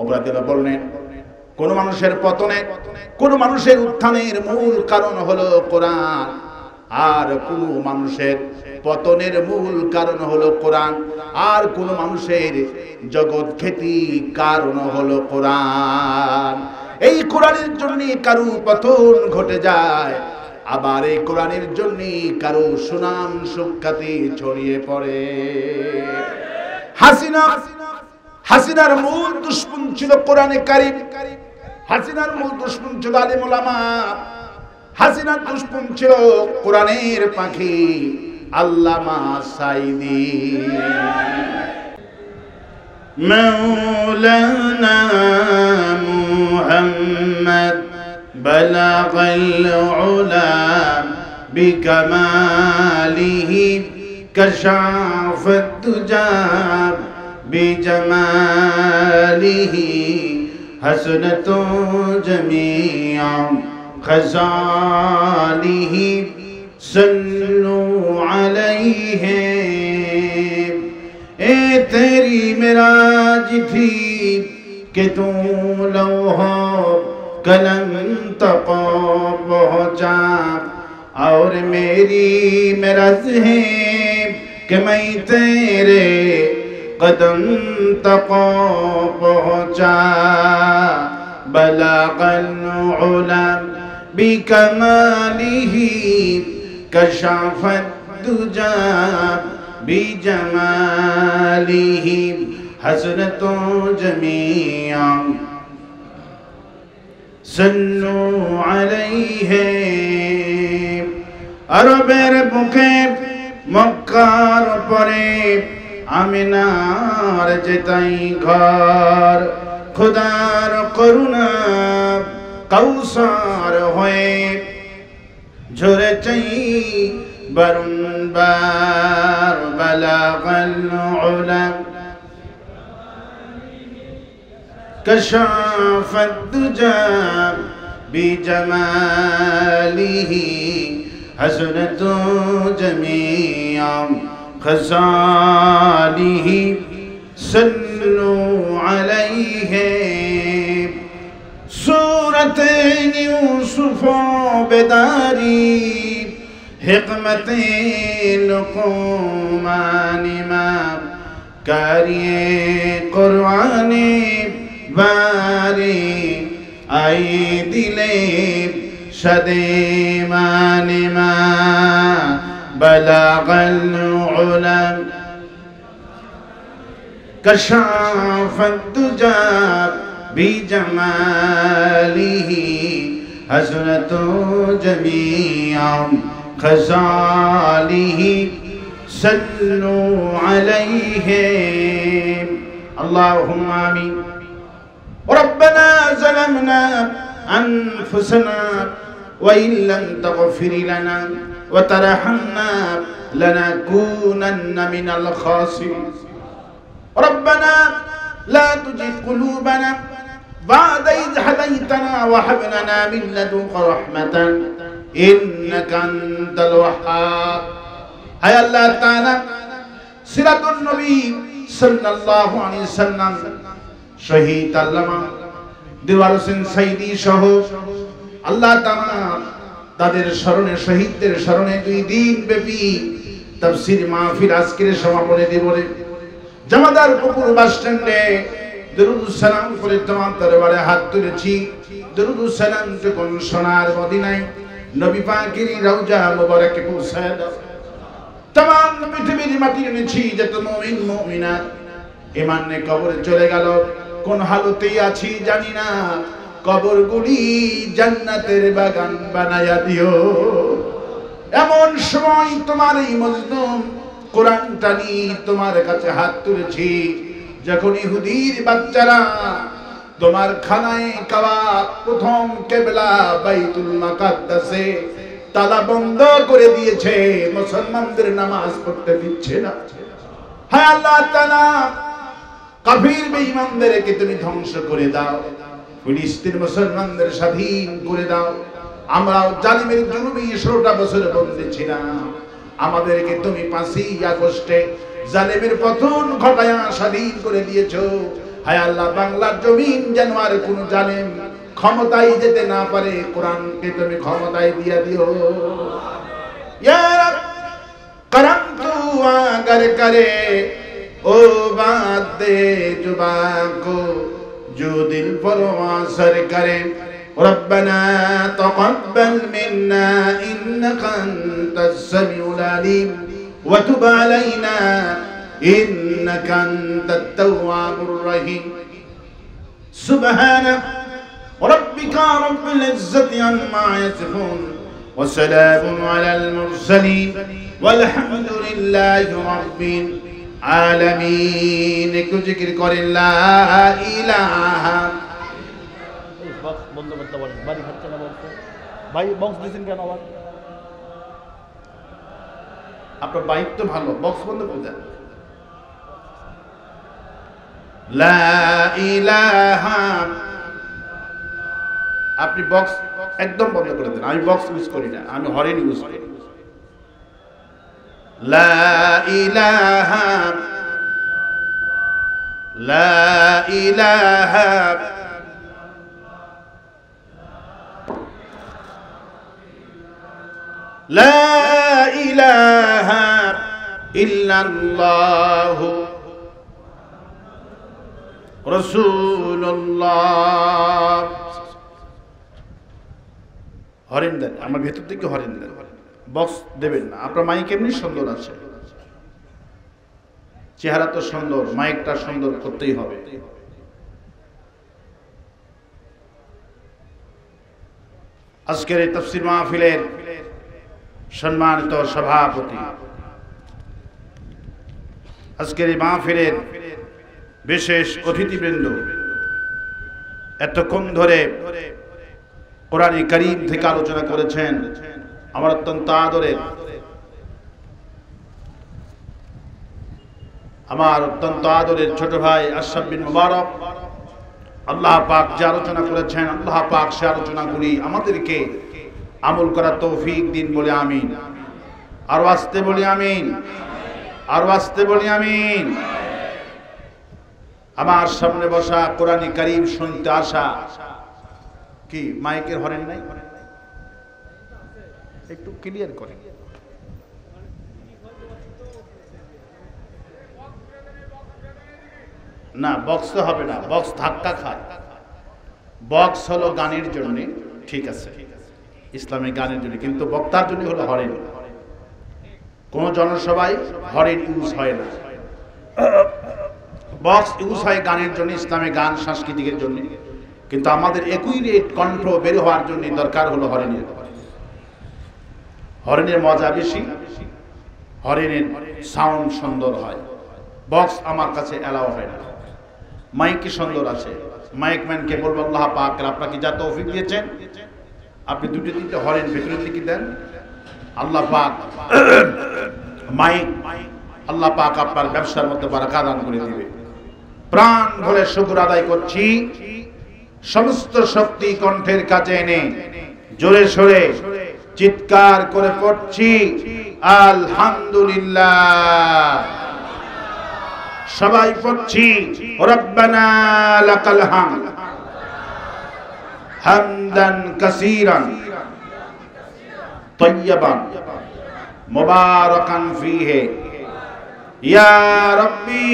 অপরাধীরা বললেন, কোন মানুষের পতনে, কোন মানুষের উত্থানের মূল কারণ হলো কোরআন, আর কোন মানুষের পতনের মূল কারণ হলো কোরআন, আর কোন মানুষের জগৎ খ্যাতি কারণ হলো কোরআন। এই কোরআনের জন্য কারো পতন ঘটে যায়, আবার এই কোরআনের জন্য কারো সুনাম সুখ্যাতি ছড়িয়ে পড়ে। হাসিনার মূল দুশমন ছিল কোরআনে কারীম, হাসিনার মূল দুশমন ছিল আলেম ওলামা, হাসিনার দুশমন ছিল কোরআনের পাখি আল্লামা সাঈদী। মাওলানা মুহাম্মদ বালাগাল উলা বিকামালিহি কাশাফাত দুজা বিজামালিহি হাসনাতু জামিআ খাসালিহি सल्लू अलैहि। ए तेरी मेराज थी कि तू लौहो कलम तक पहुँचा, और मेरी मेराज है कि मैं तेरे कदम तक पहुँचा। बलगल उला बिकमालिही कशाफत दुजा बिजमालिही हसनतु जमीआ सल्लू अलैहि। अरबेर बुके मक्कार परे आमिनार जेताई घर, खुदार करुणा कौसार होए झरे चई बरुनबार। बलगल उला कशाफत दुजा बिजमालिही हसनतु जमीआ खसालिही सल्लू अलैहि। सूरत यूसुफ बेदारी हिकमत लुक़मान इमाम कारिए कुरान बारी आई दिले शदे मानिमा। बलगल उला कशाफत दुजा बिजमालिही हसनतु जमीआ खसालिही सल्लू अलैहि। अल्लाहुम्मा आमीन। रब्बना ज़लमना अनफुसना व इन लम तग़फिर लना व तरहमना लनकूनन्न मिनल खासिरीन। रब्बना ला तुज़िग़ क़ुलूबना بعد إذ هديتنا وهب لنا من لدنك رحمة إنك أنت الوهاب। হায় আল্লাহ তাআলা, সিরাতুন নবী সাল্লাল্লাহু আলাইহি ওয়াসাল্লাম শহীদ আল্লামা দিলওয়ার হোসেন সাঈদী সহ আল্লাহ তাআলা তাদের স্মরণে, শহীদদের স্মরণে 2 দিন ব্যাপী তাফসীর মাহফিল আজকের সমাপনী দিবসে জামাদার পুকুর বাস স্ট্যান্ডে দরুদ সালাম করে তোমার দরবারে হাত তুলেছি। দরুদ সালাম যখন সোনার মদিনায় নবী পাকের রওজা মুবারকে পৌঁছায় দাও। तमाम পৃথিবীর মাটি এনেছি যত মুমিন মুমিনাত ঈমান নিয়ে কবরে চলে গেল, কোন হালতেই আছি জানি না, কবরগুলি জান্নাতের বাগান বানায়া দিও। এমন সময় তোমার এই মজলুম কোরআনটা নিয়ে তোমার কাছে হাত তুলেছি, যখন ইহুদির বাচ্চারা তোমার খানায়ে কাবা প্রথম কিবলা বাইতুল মুকাদ্দাসে তালা বন্ধ করে দিয়েছে, মুসলমানদের নামাজ পড়তে দিচ্ছে না। হায় আল্লাহ তাআলা, কাফির বেঈমানদেরকে তুমি ধ্বংস করে দাও, ফিলিস্তিন মুসলমানদের স্বাধীন করে দাও। আমরা জালিমের জুলুমে 16টা বছর বন্দী ছিলাম, আমাদেরকে তুমি 5ই আগস্টে জালিমের পতন ঘটায়া স্বাধীন করে দিয়েছো। হায় আল্লাহ বাংলার জমিন যেন আর কোন জালেম ক্ষমতায় যেতে না পারে, কোরআনকে তুমি ক্ষমতায় দিয়া দিও। ইয়া রব করম তু আগার করে ও বাত দে जुबा को जो दिल पर असर करे। रब्बना तक़ब्बल मिन्ना इन्नका अंतस समीउल अलीम व तुब अलैना इन्नका अंतत तव्वाबुर रहीम। सुब्हाना रब्बिका रब्बिल इज्जति अम्मा यसिफून व सलामुन अलल मुरसलीन वल्हम्दुलिल्लाहि रब्बिल आलमीन। একটু জিকির করেন লা ইলাহা। বক্স বন্ধ করতে বলেন, বাড়ি খাচ্ছে না বলতে ভাই, বক্স দিয়েছেন কেন আবার? আপনার বাইক তো ভালো, বক্স বন্ধ করে দেন। লা ইলাহা, আপনি বক্স একদম বন্ধ করে দেন। আমি বক্স ইউজ করি না, আমি হরেন ইউজ করি। লা ইলাহা লা ইলাহা লা ইলাহা ইল্লাল্লাহু রাসূলুল্লাহ। হরেন দেন, আমার ভেতর থেকে হরেন দেন, বক্স দেবেন না। আপনার মাইক এমনি সুন্দর আছে, চেহারা তো সুন্দর, মাইকটা সুন্দর করতেই হবে। আজকের এই তাফসীর মাহফিলের সম্মানিত সভাপতি, আজকের এই মাহফিলের বিশেষ অতিথিবৃন্দ, এতক্ষণ ধরে কোরআনে কারীম থেকে আলোচনা করেছেন আমার অত্যন্ত আদরের, ছোট ভাই আশরাফ বিন মুবারক। আল্লাহ পাক যে আলোচনা করেছেন, আল্লাহ পাক সে আলোচনাগুলি আমাদেরকে আমল করার তৌফিক দিন বলে আমিন। আর আসতে বলি আমিন, আর আসতে বলি আমিন। আমার সামনে বসা কোরআনে কারীম শুনতে আসা, কি মাইকের হরেন নাই? একটু ক্লিয়ার করেন। না, বক্স তো হবে না, বক্স ধাক্কা খায়। বক্স হলো গানের জন্য, ঠিক আছে, ইসলামিক গানের জন্য, কিন্তু বক্তার জন্য হলো হরেন। কোন জনসভায় হরেন ইউজ হয় না, বক্স ইউজ হয় গানের জন্য, ইসলামিক গান সাংস্কৃতিকের জন্য। কিন্তু আমাদের একই রেট কণ্ঠ বের হওয়ার জন্য দরকার হলো হরেনের। হরেনের মজা বেশি, হরেনের সাউন্ড সুন্দর হয়। বক্স আমার কাছে এলাও হয় না। মাইক কি সুন্দর আছে, মাইক ম্যানকে বলবো আল্লাহ পাক আপনাকে যা তৌফিক দিয়েছেন, আপনি দুটো তিনটে হরেন ভেতরের দিকে দেন। আল্লাহ পাক মাইক, আল্লাহ পাক আপনার ব্যবসার মধ্যে বারাকা দান করে দিবে। প্রাণ ভরে শুকর আদায় করছি, সমস্ত শক্তি কণ্ঠের কাছে এনে জোরে সোরে চিৎকার করে পড়ছি আলহামদুলিল্লাহ। সবাই পড়ছি রব্বানা লাকাল হামদ হামদান কাসীরান তাইয়্যিবান মুবারাকান ফীহি ইয়া রাব্বি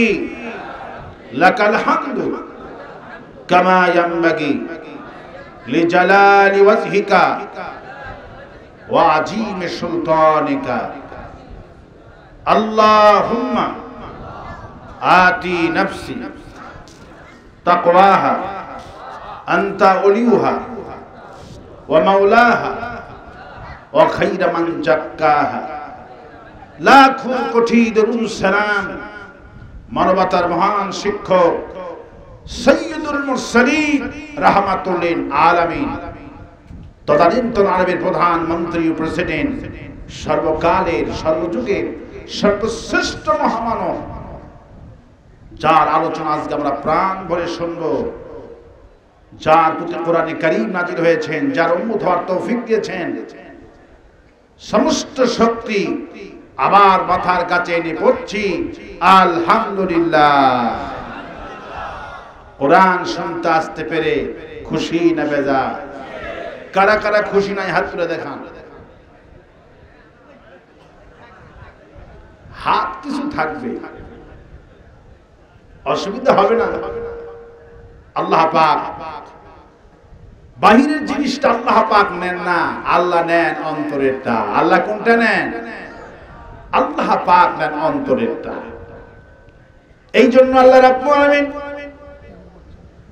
লাকাল হামদু কামা ইয়ানবাগি লিজালালি ওয়াজহিকা ওয়া আযীমি সুলতানিকা। আল্লাহুম্মা आती नफ्सी तक़वाहा अंता उलियुहा व मौलाहा व खैर मन जक्काहा। लाखों कोटि दरूद सलाम मानवतार महान शिक्षक सय्यदुल मुरसलीन रहमतुल लिल आलामीन, तदानीन्तन आरबेर प्रधानमंत्री प्रेसिडेंट, सर्वकालेर सर्वযুগের সর্বশ্রেষ্ঠ মহামানব, যার আলোচনা আজকে আমরা প্রাণ ভরে শুনবো, যার প্রতি কোরআনে কারীম নাজিল হয়েছেন, যার উম্মত হওয়ার তৌফিক দিয়েছেন, সমস্ত শক্তি আবার মাথার কাছে এনে পড়ছি আলহামদুলিল্লাহ। কোরআন শুনতে আসতে পেরে খুশি না বেজার? কারা কারা খুশি নাই হাত তুলে দেখান। হাত কিছু থাকবে, অসুবিধা হবে না। আল্লাহ পাক বাহিরের জিনিসটা আল্লাহ পাক নেন না, আল্লাহ নেন অন্তরেরটা। আল্লাহ কোনটা নেন? আল্লাহ পাক নেন অন্তরেরটা। এই জন্য আল্লাহ রাব্বুল আলামিন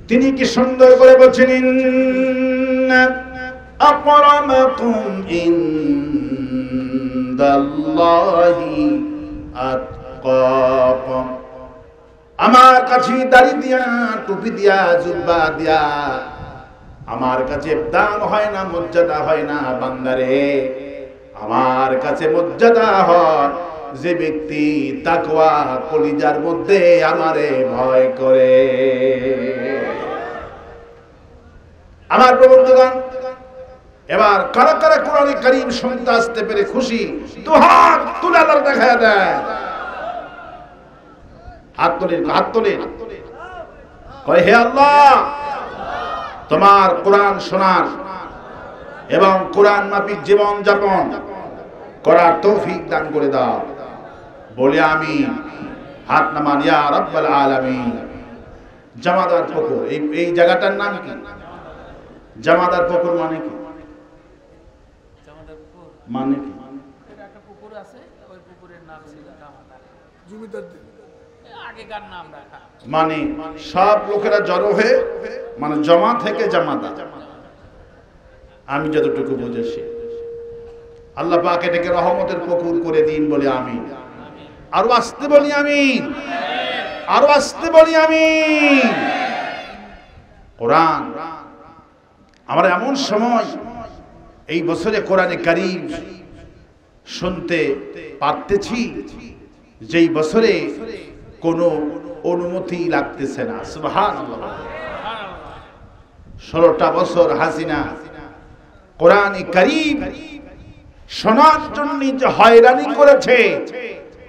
তিনি কি সুন্দর করে বলছেন, ইন্না আকরামাকুম ইনদাল্লাহি আতকাকুম। আমার কাছে দাড়ি দিয়া, টুপি দিয়া, জুব্বা দিয়া আমার কাছে দাম হয় না, মর্যাদা হয় না বান্দারে। আমার কাছে মর্যাদা হয় যে ব্যক্তি তাকওয়া কলিজার মধ্যে আমারে ভয় করে। আমার প্রবন্ধগণ, এবার কারা কারা কোরআনে কারীম শুনতে আসতে পেরে খুশি? দুহাত তুলে আল্লাহ দেখায় দেয়। হাত তোলেন, হাত তোলেন, কয় হে আল্লাহ, তোমার কোরআন শোনার এবং কোরআন মাফিক জীবন যাপন করার তৌফিক দান করে দাও। বলে আমি হাত নামান, ইয়া রাব্বাল আলামিন। জামাদার পুকুর, এই জায়গাটার নাম কি? জামাদার পুকুর মানে কি? মানে কি? একটা পুকুর আছে, ওই পুকুরের নাম ছিল জামাদার, জমিদারদের আগেকার নাম রাখা। মানে সব লোকেরা জড়ো হয়ে, মানে জমা থেকে জামাদার। আমি যতটুকু বুঝেছি, আল্লাহ পাক এটাকে রহমতের পুকুর করে দিন বলে আমি। আরো আসতে বলি আমিন, আরো আসতে বলি আমিন। কোরআন আমরা এমন সময় এই বছরে কোরআনে কারীম শুনতে পারতেছি যেই বছরে কোনো অনুমতি লাগতেছে না। সুবহানাল্লাহ। 16টা বছর হাসিনা কোরআনে কারীম শোনার জন্য যে হয়রানি করেছে,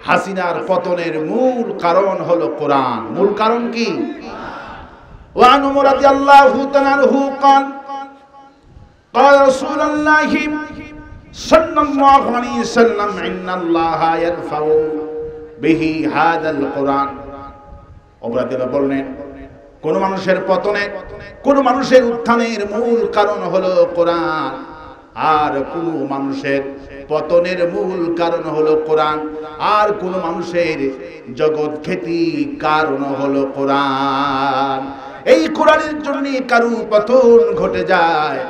হাসিনার পতনের মূল কারণ হলো কোরআন। মূল কারণ কি? ওয়া আনহু রাদিয়াল্লাহু তাআলা আনহু قال قال رسول الله صلى الله عليه وسلم ان الله يرفع به هذا القرآن। ওবায়দুল্লাহ বললেন, কোন মানুষের পতনের, কোন মানুষের উত্থানের মূল কারণ হলো কোরআন, আর কোন মানুষের পতনের মূল কারণ হলো কোরআন, আর কোন মানুষের জগৎ খ্যাতি কারণ হলো কোরআন। এই কোরআনের জন্য কারো পতন ঘটে যায়,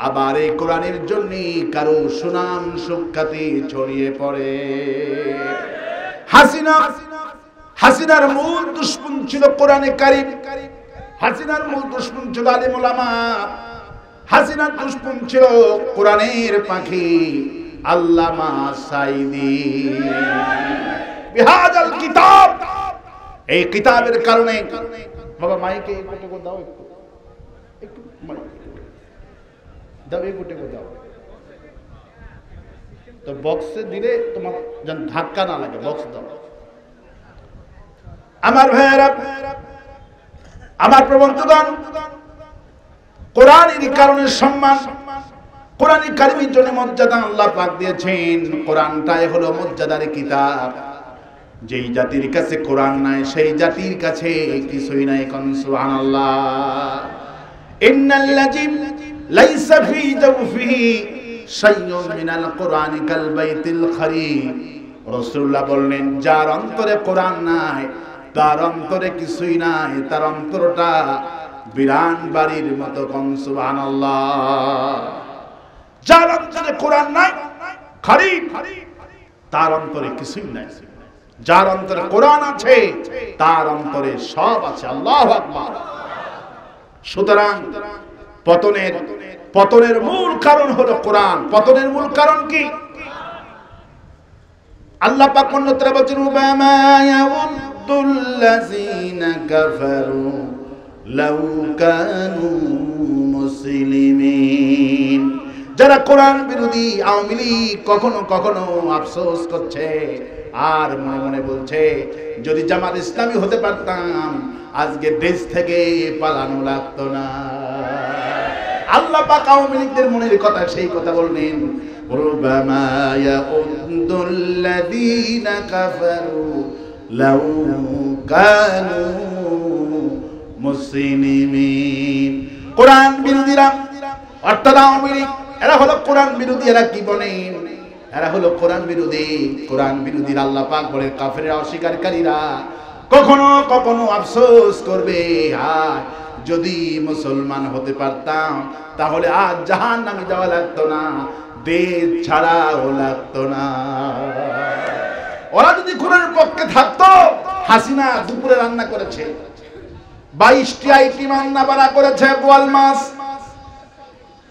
আবার এই কোরআনের জন্য কারো সুনাম সুখ্যাতি ছড়িয়ে পড়ে। হাসিনার মূল দুশমন ছিল কোরআনে কারীম। হাসিনার মূল দুশমন ছিল আলেম ওলামা। হাসিনার দুশমন ছিল কোরআনের পাখি আল্লামা সাইদি। বিহাজাল কিতাব, এই কিতাবের কারণে। বাবা মাইকে একটু দাও, একটু দাও, একটু দাও। তো বক্সে দিলে তোমার যেন ধাক্কা না লাগে, বক্স দাও। আমার ভাইয়েরা, আমার প্রবন্ধগণ, কোরআনের কারণে সম্মান, কোরআন কারীমের জন্য মর্যাদা আল্লাহ পাক দিয়েছেন। কোরআনটাই হলো মর্যাদার কিতাব। যেই জাতির কাছে কোরআন নাই, সেই জাতির কাছে কিছুই নাই। কোন সুবহানাল্লাহ। ইন্নাল্লাযী লাইসা ফী জাওফিহি শাইউন মিনাল কোরআনি কাল বাইতিল খারীম। রাসূলুল্লাহ বললেন, যার অন্তরে কোরআন নাই, তার অন্তরে কিছুই নাই, তার অন্তরটা বিরান বাড়ির মতো। কোন সুবহানাল্লাহ। যার অন্তরে কোরআন নাই, খারিব, তার অন্তরে কিছুই নাই। যার অন্তরে কোরআন আছে, তার অন্তরে সব আছে। আল্লাহু আকবার। সুতরাং পতনের মূল কারণ হলো কোরআন। পতনের মূল কারণ কি? আল্লাহ পাক অন্যত্র বলেছেন, ওয়ামা ইয়াউদ্দুল্লাযীনা কাফারু লাউ কানু মুসলিমিন। যারা কোরআন বিরোধী আওয়ামী লীগ কখনো কখনো আফসোস করছে, আর মনে মনে বলছে যদি জামাত ইসলামী হতে পারতাম আজকে দেশ থেকে পালানো লাগতো না। আল্লাহ পাক আওয়ামী লীগদের মনের কথা সেই কথা বললেন, রুবামা ইয়াউদ্দুল্লাযীনা কাফারু লাউ কানু মুসলিমিন। কোরআন বিরোধীরা অর্থাৎ আওয়ামী লীগ এরা হলো কোরআন বিরোধী। এরা কি বলেন? এরা হলো কোরআন বিরোধী। কোরআন বিরোধী আল্লাহ পাক বলে কাফেররা, অস্বীকারীরা কখনো কখনো আফসোস করবে, হায় যদি মুসলমান হতে পারতাম তাহলে আজ জাহান্নামে যাওয়া লাগতো না, দেশ ছাড়াও লাগতো না। ওরা যদি কোরআনের পক্ষে থাকতো, হাসিনা দুপুরে রান্না করেছে 22টি আইটেম রান্না বাড়া করেছে, বোয়াল মাছ,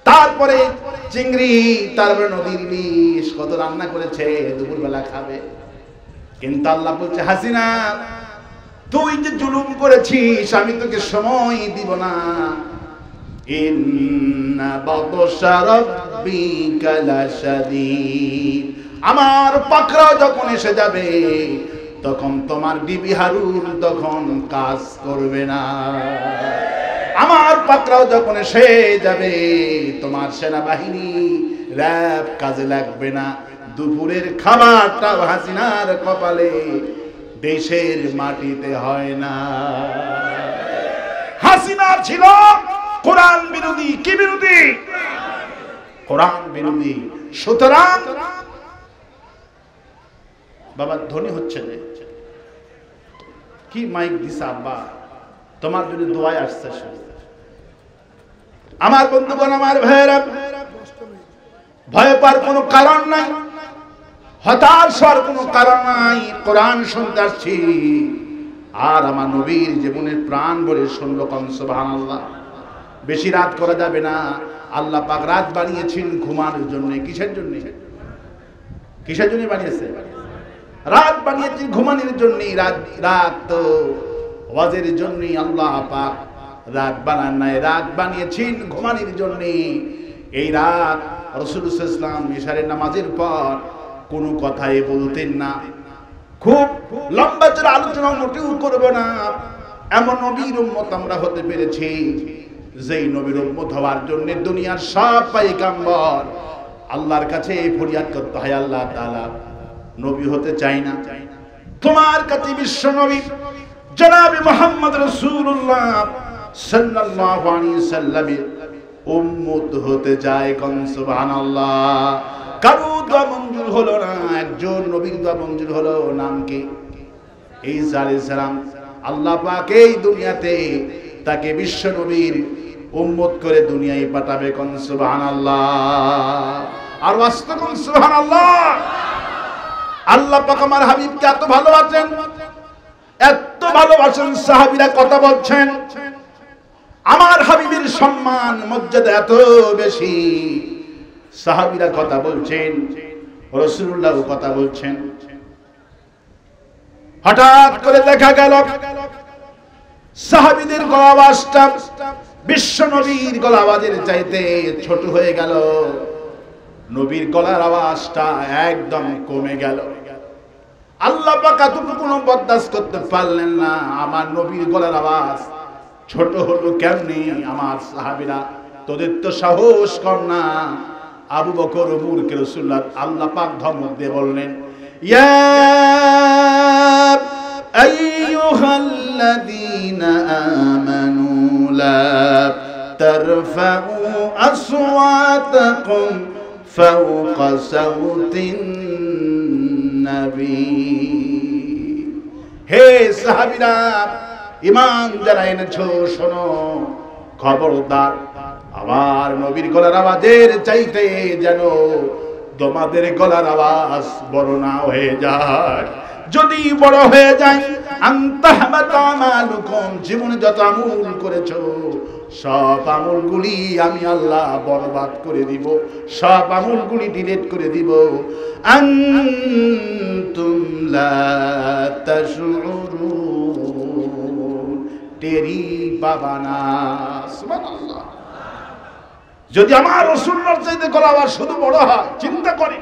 তারপরে চিংড়ি, তারপরে নদীর ইলিশ, কত রান্না করেছে, দুপুরবেলা খাবে। কিন্তু আল্লাহ বলছে, হাসিনা তুই যে জুলুম করেছিস আমি তোকে সময় দিব না। ইন্না বাতশা রাব্বিকা লাশাদীদ। আমার পাকড়াও যখন এসে যাবে তখন তোমার বিবি হারুন তখন কাজ করবে না। আমার পাকড়াও যখন এসে যাবে তোমার সেনাবাহিনী র‍্যাব কাজে লাগবে না। দুপুরের খাবারটা হাসিনার কপালে দেশের মাটিতে হয় না। হাসিনা ছিল কোরআন বিরোধী। কি বিরোধী? কোরআন বিরোধী। সুতরাং বাবা ধনী হচ্ছে না, কি মাইক দিছে আব্বা, তোমার জন্য দোয়ায় আসছে। আমার বন্ধুগণ, আমার ভাইয়েরা, ভয় পাওয়ার কোনো কারণ নাই, হতাশ হওয়ার কোনো কারণ নাই। কোরআন শুনতে আসছি আর আমার নবীর জীবনের প্রাণ বলে শুনলো। কম সুবহানাল্লাহ। বেশি রাত করা যাবে না। আল্লাহ পাক রাত বানিয়েছেন ঘুমানোর জন্য। কিসের জন্য? কিসের জন্য বানিয়েছে? রাত বানিয়েছেন ঘুমানোর জন্য। রাত তো ওয়াজের জন্য আল্লাহ পাক রাত বানান নাই, রাত বানিয়েছেন ঘুমানোর জন্য। এই রাত রাসূলুল্লাহ সাল্লাল্লাহু আলাইহি ওয়াসাল্লাম ইশারের নামাজের পর কোনো কথাই বলতেন না। খুব লম্বা চড়া আলোচনা মোটেও করব না। এমন নবীর উম্মত আমরা হতে পেরেছি যেই নবীর উম্মত হওয়ার জন্য দুনিয়ার সব পয়গম্বর আল্লাহর কাছে ফরিয়াদ করতে হয়, আল্লাহ তাআলা নবী হতে চাই না, তোমার কাছে বিশ্ব নবী জনাবে মুহাম্মদ রাসূলুল্লাহ সাল্লাল্লাহু আলাইহি সাল্লামের উম্মত হতে চাই। কোন সুবহানাল্লাহ। কারো দোয়া মঞ্জুর হলো না, একজন নবীর দোয়া মঞ্জুর হলো। নাম কি? ঈসা আলাইহিস সালাম। আল্লাহ পাক এই দুনিয়াতে তাকে বিশ্ব নবীর উম্মত করে দুনিয়ায় পাঠাবে। কোন সুবহানাল্লাহ। আর ওয়াস্তে কোন সুবহানাল্লাহ। আল্লাহ পাক আমার হাবিবকে এত ভালোবাসেন, এত ভালোবাসেন, সাহাবীরা কথা বলছেন আমার হাবিবের সম্মান মর্যাদা এত বেশি। সাহাবীরা কথা বলছেন, রাসূলুল্লাহ কথা বলছেন। হঠাৎ করে দেখা গেল সাহাবীদের গলা আওয়াজটা বিশ্ব নবীর গলা আওয়াজের চাইতে ছোট হয়ে গেল। নবীর গলার আওয়াজটা একদম কমে গেল। আল্লাহ পাক এতটুকু বরদাস্ত করতে পারলেন না। আমার নবীর গলার আওয়াজ ছোট হলো কেমনি? আমার সাহাবীরা, তোদের তো সাহস কম না। আবু বকর ওমরকে রাসূলুল্লাহ আল্লাহ পাক ধমক দিয়ে বললেন, ইয়া আইয়ুহাল্লাযীনা আমানু লা তারফাউ আসওয়াতাকুম ফাওকা সাওতিন নবী। হে সাহাবীরা, ঈমান যারা এনেছো শোনো, খবরদার আমার নবীর গলার আওয়াজের চাইতে যেন তোমাদের গলার আওয়াজ বড় না হয়ে যায়। যদি বড় হয়ে যায়, আনতাহবাতা আমালুকুম, জীবনে যত আমল করেছো সব আমলগুলি আমি আল্লাহ বরবাদ করে দিব, সব আমলগুলি ডিলিট করে দিব। আনতুম লা তাশউরুন, টেরি পাবা না। সুবহানাল্লাহ। যদি আমার রাসূলুল্লাহর চাইতে গলা আওয়াজ শুধু বড় হয়, চিন্তা করি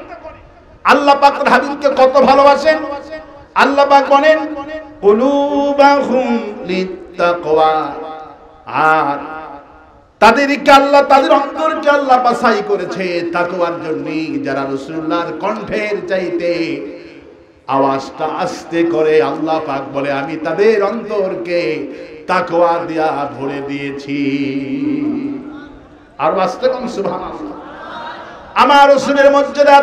আল্লাহ পাকের হাবিবকে কত ভালোবাসেন। আল্লাহ পাক বলেন কুলুবাহুম লিত্তাকওয়া, আর তাদেরকে আল্লাহ তাদের অন্তরকে আল্লাহ বাছাই করেছে তাকওয়ার জন্য। যারা রাসূলুল্লাহর কণ্ঠের চাইতে আওয়াজটা আস্তে করে, আল্লাহ পাক বলে আমি তাদের অন্তরকে তাকওয়া দিয়া ভরে দিয়েছি। আর আস্তে কোন সুবহানাল্লাহ। আমার রাসূলের মর্যাদা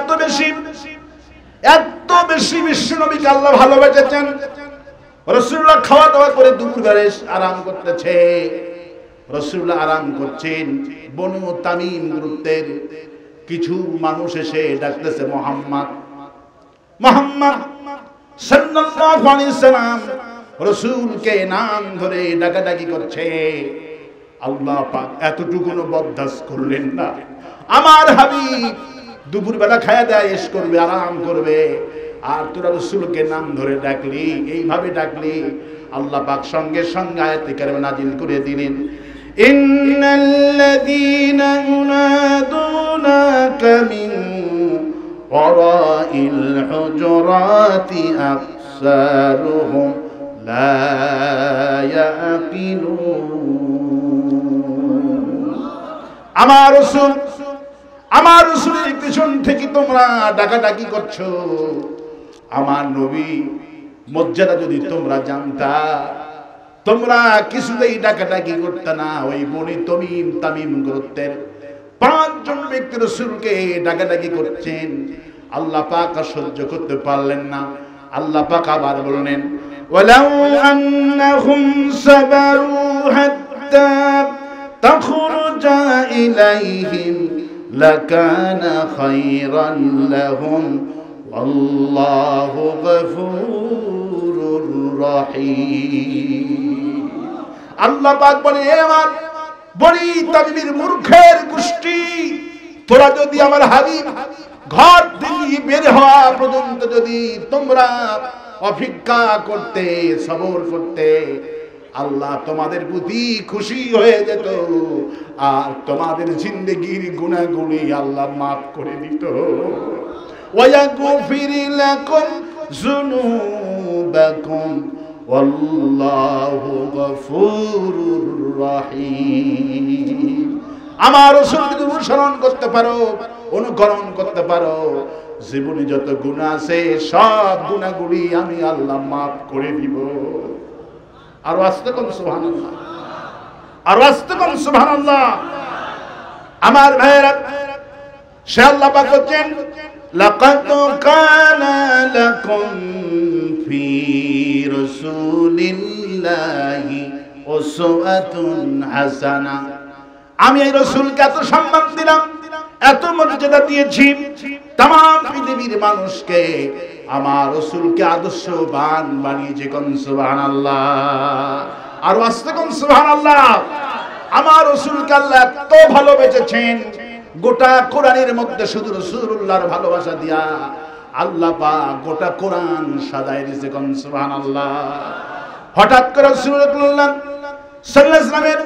এত বেশি বিশ্বনবীকে আল্লাহ ভালোবেসেছেন। রাসূলুল্লাহ খাওয়া দাওয়া করে দুপুরবেলা আরাম করতেছে। রাসূলুল্লাহ আরাম করছেন, বনু তামিম গোত্রের কিছু মানুষ এসে ডাকতেছে মুহাম্মদ সাল্লাল্লাহু আলাইহি সাল্লাম, রাসূলকে নাম ধরে ডাকাডাকি করছে। আল্লাহ পাক এতটুকুনো বরদাস্ত করলেন না। আমার হাবিব দুপুরবেলা খায়া দেয়, এশ করবে, আরাম করবে, আর তোরা রাসূলকে নাম ধরে ডাকলি, এইভাবে ডাকলি। আল্লাহ পাক সঙ্গে সঙ্গে আয়াত কারিমা নাজিল করে দিলেন, ইন্নাল্লাযীনা ইউনাদুনাকা মিন ওয়ারাইল হুজুরাতি আকসারুহুম লা ইয়াকিলুন। আমার রাসূলের পিছন থেকে তোমরা ডাকাডাকি করছো। আমার নবী মর্যাদা যদি তোমরা জানতা, তোমরা কিছুতেই ডাকাডাকি করতে না। ওই বনি তামিম গোত্রের 5 জন ব্যক্তি রাসূলকে ডাকাডাকি করছেন। আল্লাহ পাক সহ্য করতে পারলেন না। আল্লাহ পাক আবার বললেন, ওয়ালাউ আন্নাহুম সাবারু হাত্তা তাখরুজা ইলাইহিম লাকানা খায়রান লাহুম আল্লাহু গফুরুর রহিম। আল্লাহ পাক বলে, আমার বনি তামিমের মূর্খের গোষ্ঠী, তোরা যদি আমার হাবিব ঘর থেকে বের হওয়া পর্যন্ত যদি তোমরা অপেক্ষা করতে, সবর করতে, আল্লাহ তোমাদের প্রতি খুশি হয়ে যেত, আর তোমাদের জিন্দেগির গুনাহগুলি আল্লাহ মাফ করে দিত। ওয়ায়াগফির লাকুম যুনুবাকুম ওয়াল্লাহু গফুরুর রহিম। আমার রাসূলকে অনুসরণ করতে পারো, অনুকরণ করতে পারো, জীবনে যত গুনাহ আছে সব গুনাহগুলি আমি আল্লাহ মাফ করে দিব। আর আস্তে কোন সুবহানাল্লাহ, আর আস্তে কোন সুবহানাল্লাহ। আমার ভাইরা, সে আল্লাহ পাক বলেন, লাকাদ কানা লাকুম ফি রাসূলিল্লাহি উসওয়াতুন হাসানাহ। আমি এই রাসূলকে এত সম্মান দিলাম, এত মর্যাদা দিয়েছি, तमाम পৃথিবীর মানুষকে আমার রাসূলকে আদর্শবান বানিয়েছে। কোন সুবহানাল্লাহ। আর আস্তে কোন সুবহানাল্লাহ। আমার রাসূলকে আল্লাহ এত ভালোবেসেছেন, গোটা কোরআনের মধ্যে শুধু রাসূলুল্লাহর ভালোবাসা দিয়া আল্লাহ পাক গোটা কোরআন সাজায় দিয়েছে। কোন সুবহানাল্লাহ। হঠাৎ করে রাসূলুল্লাহ সাল্লাল্লাহু আলাইহি ওয়াসাল্লামের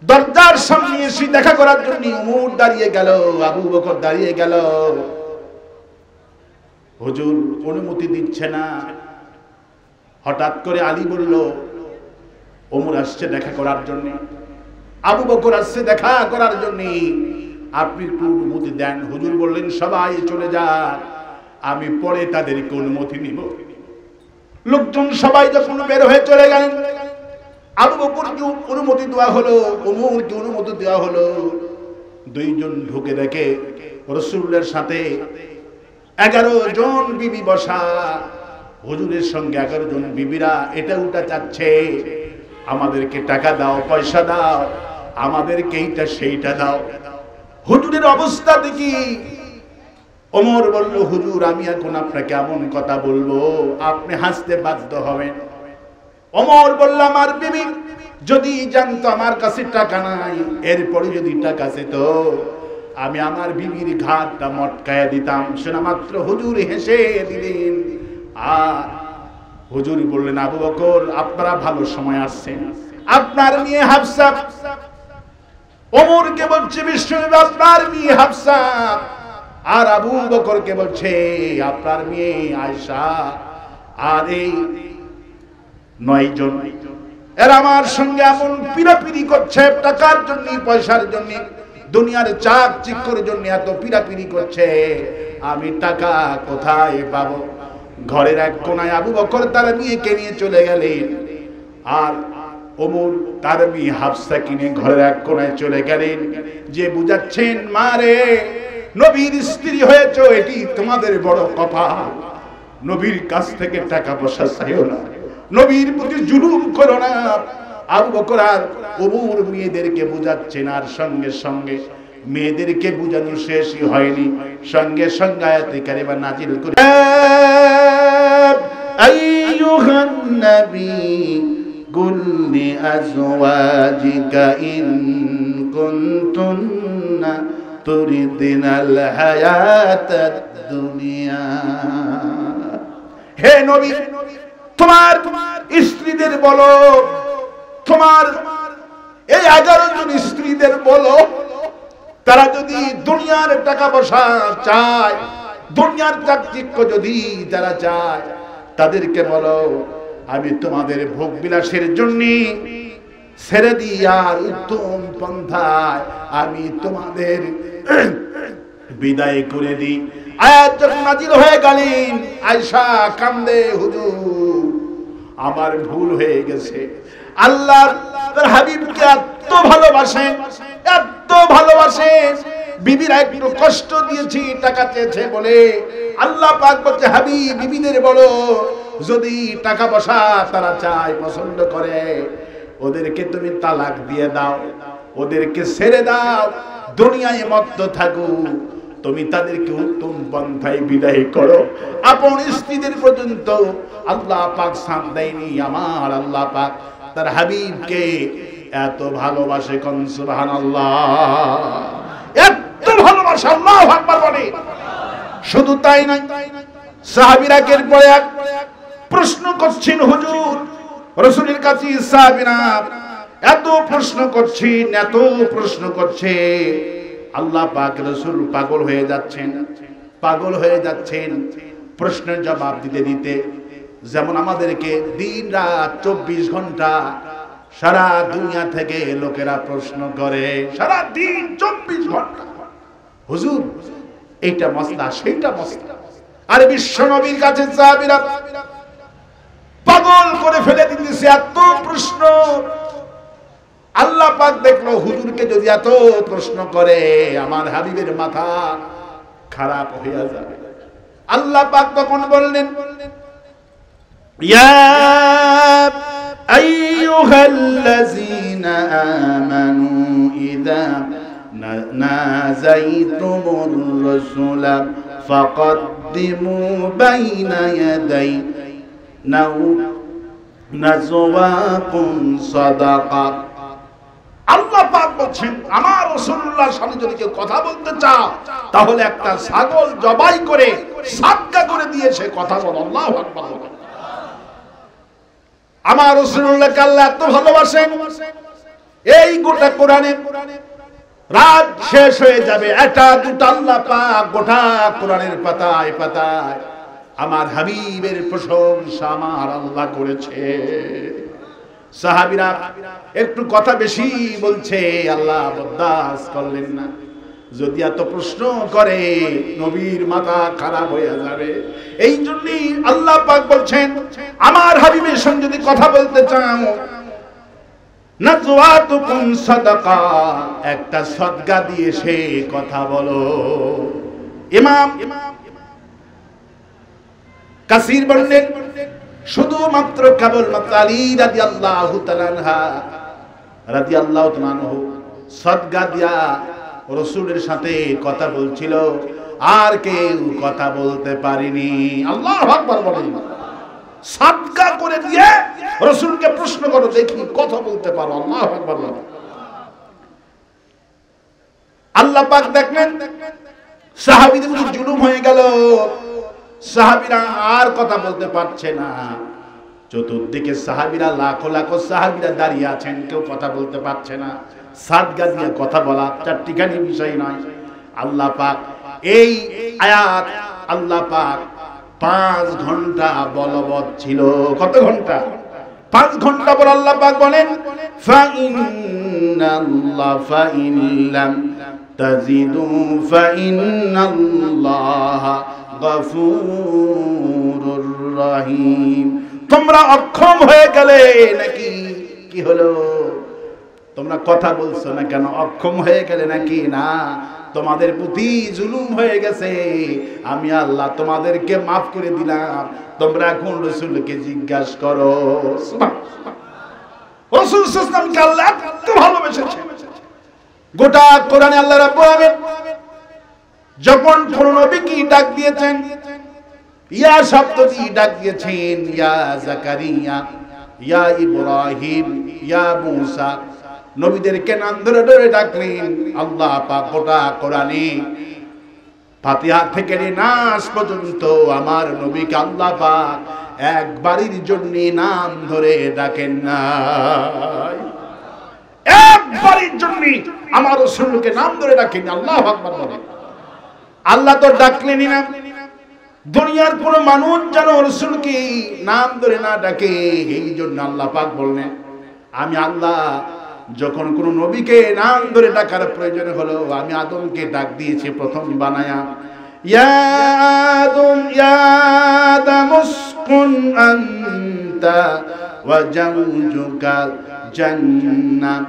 দরজার সামনে এসে দেখা করার জন্য উমর দাঁড়িয়ে গেল, আবু বকর দাঁড়িয়ে গেল। হুজুর অনুমতি দিচ্ছে না। হঠাৎ করে আলী বলল, ওমর আসছে দেখা করার জন্য, আবু বকর আসছে দেখা করার জন্য, আপনি একটু অনুমতি দেন। হুজুর বললেন, সবাই চলে যান, আমি পরে তাদেরকে অনুমতি নিব। লোকজন সবাই যখন বের হয়ে চলে গেলেন, আবু বকরকে অনুমতি দেওয়া হলো, ওমরকে অনুমতি দেওয়া হলো। দুইজন ঢুকে দেখে রাসূলের সাথে 11 জন বিবি বসা। হুজুরের সঙ্গে 11 জন বিবিরা এটা ওটা চাচ্ছে, আমাদেরকে টাকা দাও, পয়সা দাও, আমাদেরকে এইটা সেইটা দাও। হুজুরের অবস্থা দেখি ওমর বলল, হুজুর আমি এখন আপনাকে এমন কথা বলবো আপনি হাসতে বাধ্য হবেন। ওমর বলল, আমার বিবি যদি জানতো আমার কাছে টাকা নাই, এরপরে যদি টাকা যেত আমি আমার বিবির ঘাটটা মটকায়া দিতাম। শোনা মাত্র হুজুর হেসে দিলেন। আর হুজুর বললেন, আবু বকর আপনারা ভালো সময় আসছেন, আপনার মেয়ে হাফসা। ওমরকে বলছে বিশ্বনবী আপনার মেয়ে হাফসা, আর আবু বকরকে বলছে আপনার মেয়ে আয়েশা। আর এই 9 জন এরা আমার সঙ্গে এমন পিরাপিরি করছে, টাকার জন্য, পয়সার জন্য, দুনিয়ার চাকচিক্যের জন্য এত পিরাপিরি করছে। আমি টাকা কোথায় পাবো? ঘরের এক কোনায় আবু বকর তার মেয়েকে নিয়ে চলে গেলেন, আর ওমর তার মেয়ে হাফসা কিনে ঘরের এক কোনায় চলে গেলেন, যে বুঝাচ্ছেন, মা রে, নবীর স্ত্রী হয়েছো, এটি তোমাদের বড় কপাল। নবীর কাছ থেকে টাকা পয়সা চাইও না, নবীর প্রতি জুলুম করো না। আবু বকর আর ওমর মেয়েদেরকে বুঝাচ্ছেন, আর সঙ্গে সঙ্গে মেয়েদেরকে বুঝানো শেষই হয়নি, সঙ্গে সঙ্গে আয়াতে কারিমা নাজিল করে, আইয়ুহান নবী কুল লিআজওয়াজিকা ইন কুনতুন্না তুরিদিনাল হায়াতাদ দুনিয়া। হে নবী, তোমার স্ত্রীদের বলো, তোমার এই 11 জন স্ত্রীদের বলো, তারা যদি দুনিয়ার টাকা পয়সা চায়, দুনিয়ার চাকচিক্য যদি তারা চায়, তাদেরকে বলো আমি তোমাদের ভোগ বিলাসের জন্য ছেড়ে দিই, আর উত্তম পন্থায় আমি তোমাদের বিদায় করে দিই। আয়াত যখন নাজিল হয়ে গেলেন, আয়েশা কান্দে, হুজুর আমার ভুল হয়ে গেছে। আল্লাহ তার হাবিবকে এত ভালোবাসেন, এত ভালোবাসেন, বিবিরা একটু কষ্ট দিয়েছি, টাকা চেয়েছে বলে। আল্লাহ পাক বলছে, হাবিব বিবিদের বলো, যদি টাকা পয়সা তারা চায়, পছন্দ করে, ওদেরকে তুমি তালাক দিয়ে দাও, ওদেরকে ছেড়ে দাও, দুনিয়ায় মত্ত থাকুক, তুমি তাদেরকে উত্তম পন্থায় বিদায় করো। আপন স্ত্রীদের পর্যন্ত আল্লাহ পাক সাথ দেয়নি। আমার আল্লাহ পাক তার হাবিবকে এত ভালোবাসে, কোন সুবহানাল্লাহ, এত ভালোবাসে, আল্লাহু আকবার বলে। শুধু তাই নয়, সাহাবীরা এর পরে এক প্রশ্ন করছেন, হুজুর রাসূলের কাছে সাহাবীরা এত প্রশ্ন করছেন, এত প্রশ্ন করছে, আল্লাহ পাক রাসূল পাগল হয়ে যাচ্ছেন, পাগল হয়ে যাচ্ছেন প্রশ্নের জবাব দিতে দিতে। যেমন আমাদেরকে দিন রাত 24 ঘন্টা সারা দুনিয়া থেকে লোকেরা প্রশ্ন করে, সারা দিন 24 ঘন্টা, হুজুর এইটা মসলা, সেইটা মসলা। আর বিশ্ব নবীর কাছে সাহাবীরা পাগল করে ফেলে দিতেছে, এত প্রশ্ন। আল্লাহ পাক দেখলো, হুজুরকে যদি এত প্রশ্ন করে, আমার হাবিবের মাথা খারাপ হয়ে যাবে। আল্লাহ পাক তখন বললেন, ইয়া আইয়ুহাল্লাযীনা আমানু ইযা নাযাইতুমুর রাসূলা ফাকাদ্দিমু বাইনা ইয়াদাই নাজওয়াকুম সাদাকা। আল্লাহ পাক বলছেন, আমার রাসূলুল্লাহর সামনে যদি কেউ কথা বলতে চাও, তাহলে একটা ছাগল জবাই করে সাদকা করে দিয়ে সে কথা বল। আল্লাহু আকবার। আমার রাসূলুল্লাহকে আল্লাহ এত ভালোবাসেন, এই গোটা কোরআনে রাত শেষ হয়ে যাবে, এটা দুটো আল্লাহ পাক গোটা কোরআনের পাতায় পাতায় আমার হাবিবের প্রশংসা আমার আল্লাহ করেছে। সাহাবীরা একটু কথা বেশি বলছে, আল্লাহ বরদাস্ত করলেন না। যদি এত প্রশ্ন করে, নবীর মাথা খারাপ হয়ে যাবে। এই জন্যই আল্লাহ পাক বলছেন, আমার হাবিবের সঙ্গে যদি কথা বলতে চাও, নাজওয়াতুকুম সাদাকা, একটা সদকা দিয়ে সে কথা বলো। ইমাম কাসির বললেন, শুধুমাত্র কেবলমাত্র আলী রাদিয়াল্লাহু তাআলা আনহা রাদিয়াল্লাহু তাআলা আনহু সদকা দিয়া রাসূলের সাথে কথা বলছিল, আর কেউ কথা বলতে পারেনি। আল্লাহু আকবার বলেন। সদকা করে দিয়ে রাসূলকে প্রশ্ন করো, দেখি কথা বলতে পারো। আল্লাহু আকবার বলেন। আল্লাহ পাক দেখলেন সাহাবীদের উপর জুলুম হয়ে গেল, সাহাবীরা আর কথা বলতে পারছে না। চতুর্দিকে সাহাবীরা, লাখো লাখো সাহাবীরা দাঁড়িয়ে আছেন, কেউ কথা বলতে পারছে না। সাদকা দিয়ে কথা বলা চারটিখানি বিষয় নয়। আল্লাহ পাক এই আয়াত আল্লাহ পাক 5 ঘন্টা বলবৎ ছিল। কত ঘন্টা? 5 ঘন্টা পর আল্লাহ পাক বলেন ফাইন্নাল্লাহ ফাইল্লাম তাজিদু ফাইন্নাল্লাহা গফুরুর রহিম। তোমরা অক্ষম হয়ে গেলে নাকি? কি হলো? তোমরা কথা বলছো না কেন? অক্ষম হয়ে গেলে নাকি? না, তোমাদের প্রতি জুলুম হয়ে গেছে, আমি আল্লাহ তোমাদেরকে মাফ করে দিলাম। তোমরা এখন রাসূলকে জিজ্ঞাসা করো। রাসূল সাল্লাল্লাহু আলাইহি ওয়াসাল্লামকে আল্লাহ এত ভালোবেসেছে। গোটা কোরআনে আল্লাহ রাব্বুল আলামিন যখন কোন নবীকে ডাক দিয়েছেন, ইয়া শব্দ দিয়ে ডাক দিয়েছেন, ইয়া জাকারিয়া, ইয়া ইব্রাহিম, ইয়া মূসা, নবীদেরকে নাম ধরে ধরে ডাকলেন। আল্লাহ পাক গোটা কোরআনে ফাতিহা থেকে নাস পর্যন্ত আমার নবীকে আল্লাহ পাক একবারের জন্য নাম ধরে ডাকেন না। একবারের জন্য আমার রাসূলকে নাম ধরে ডাকেন। আল্লাহু আকবার বলেন। আল্লাহ তো ডাকলেনই না, দুনিয়ার কোন মানুষ যেন রাসূলকে নাম ধরে না ডাকে, এই জন্য আল্লাহ পাক বললেন আমি আল্লাহ যখন কোন নবীকে নাম ধরে ডাকার প্রয়োজন হলো, আমি আদমকে ডাক দিয়েছি প্রথম বানায়া, ইয়া আদম ইয়া আদম উসকুন আনতা ওয়া জাওজুকা জান্নাত।